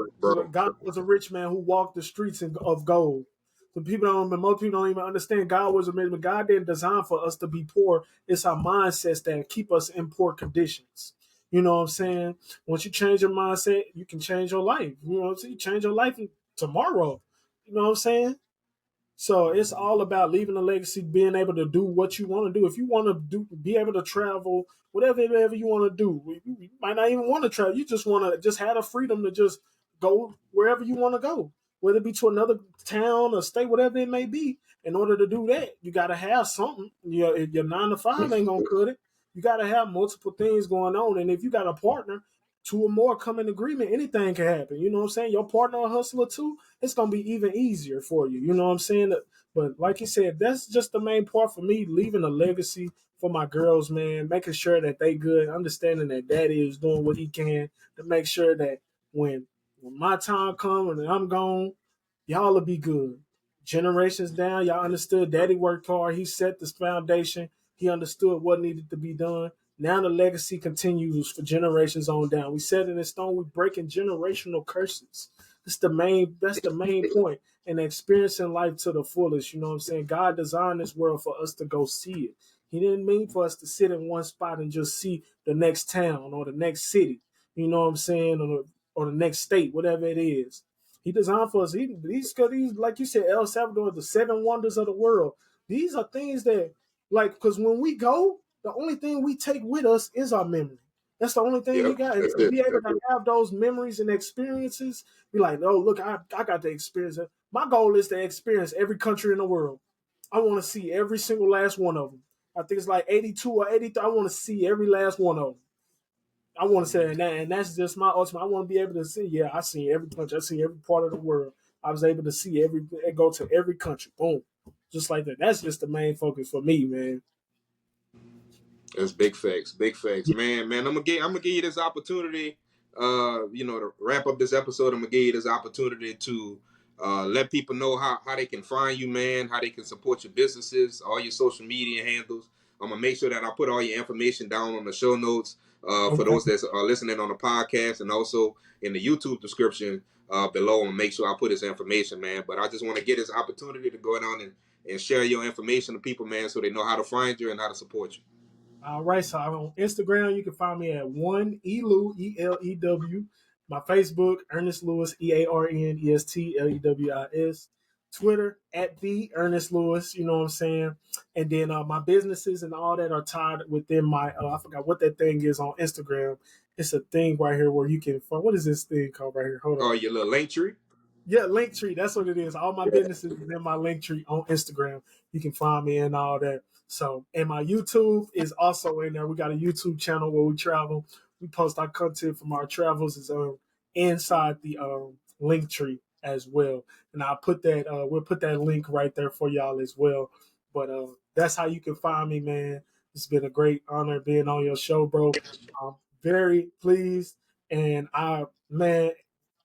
God was a rich man who walked the streets of gold. So most people don't even understand God was a rich man. God didn't design for us to be poor. It's our mindsets that keep us in poor conditions. You know what I'm saying? Once you change your mindset, you can change your life. You know what I'm saying? You change your life tomorrow. You know what I'm saying? So it's all about leaving a legacy, being able to do what you want to do. If you want to be able to travel, whatever you want to do, you might not even want to travel. You just want to just have the freedom to just go wherever you want to go, whether it be to another town or state, whatever it may be. In order to do that, you got to have something. Your 9 to 5 ain't gonna cut it. You got to have multiple things going on, and if you got a partner, 2 or more come in agreement, anything can happen. You know what I'm saying? Your partner a hustler too, it's gonna be even easier for you. You know what I'm saying? But like you said, that's just the main part for me, leaving a legacy for my girls, man, making sure that they good, understanding that daddy is doing what he can to make sure that when my time comes and I'm gone, y'all will be good. Generations down, y'all understood daddy worked hard. He set this foundation. He understood what needed to be done. Now the legacy continues for generations on down. We set it in stone. We're breaking generational curses. That's the main point. And experiencing life to the fullest. You know what I'm saying? God designed this world for us to go see it. He didn't mean for us to sit in one spot and just see the next town or the next city. You know what I'm saying? Or the next state, whatever it is. He designed for us. These, like you said, El Salvador, the 7 wonders of the world. These are things that, like, because when we go, the only thing we take with us is our memory. That's the only thing we got. And to be able to have those memories and experiences, be like, oh, look, I got to experience it. My goal is to experience every country in the world. I want to see every single last one of them. I think it's like 82 or 83. I want to see every last one of them. I want to say, and that's just my ultimate. I want to be able to see. Yeah, I seen every country. I seen every part of the world. I was able to see go to every country. Boom, just like that. That's just the main focus for me, man.
That's big facts, man. I'm gonna give you this opportunity. To wrap up this episode, I'm gonna give you this opportunity to let people know how they can find you, man. How they can support your businesses, all your social media handles. I'm gonna make sure that I put all your information down on the show notes for those that are listening on the podcast, and also in the YouTube description below. I'm gonna make sure I put this information, man. But I just want to get this opportunity to go down and share your information to people, man, so they know how to find you and how to support you.
All right, so I'm on Instagram. You can find me at one Elew, ELEW. My Facebook, Ernest Lewis, EARNESTLEWIS. Twitter at the Ernest Lewis. You know what I'm saying? And then my businesses and all that are tied within my. I forgot what that thing is on Instagram. It's a thing right here where you can find. What is this thing called right here? Hold on.
Oh, your little link tree.
Yeah, Linktree. That's what it is. All my businesses is in my Linktree on Instagram. You can find me and all that. So, and my YouTube is also in there. We got a YouTube channel where we travel. We post our content from our travels is inside the Linktree as well. And I'll put that. We'll put that link right there for y'all as well. But that's how you can find me, man. It's been a great honor being on your show, bro. I'm very pleased, and man,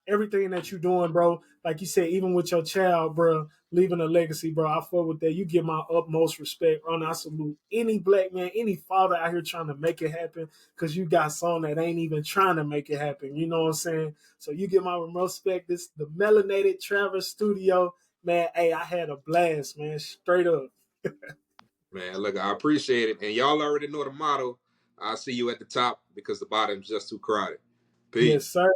everything that you're doing, bro. Like you said, even with your child, bro, leaving a legacy, bro. I fuck with that. You get my utmost respect, bro. And I salute any black man, any father out here trying to make it happen, because you got some that ain't even trying to make it happen. You know what I'm saying? So you get my respect. This the Melanted Travelers Studio, man. Hey, I had a blast, man. Straight up.
Man, look, I appreciate it. And y'all already know the motto. I'll see you at the top because the bottom's just too crowded.
Yes,
Peace.
sir.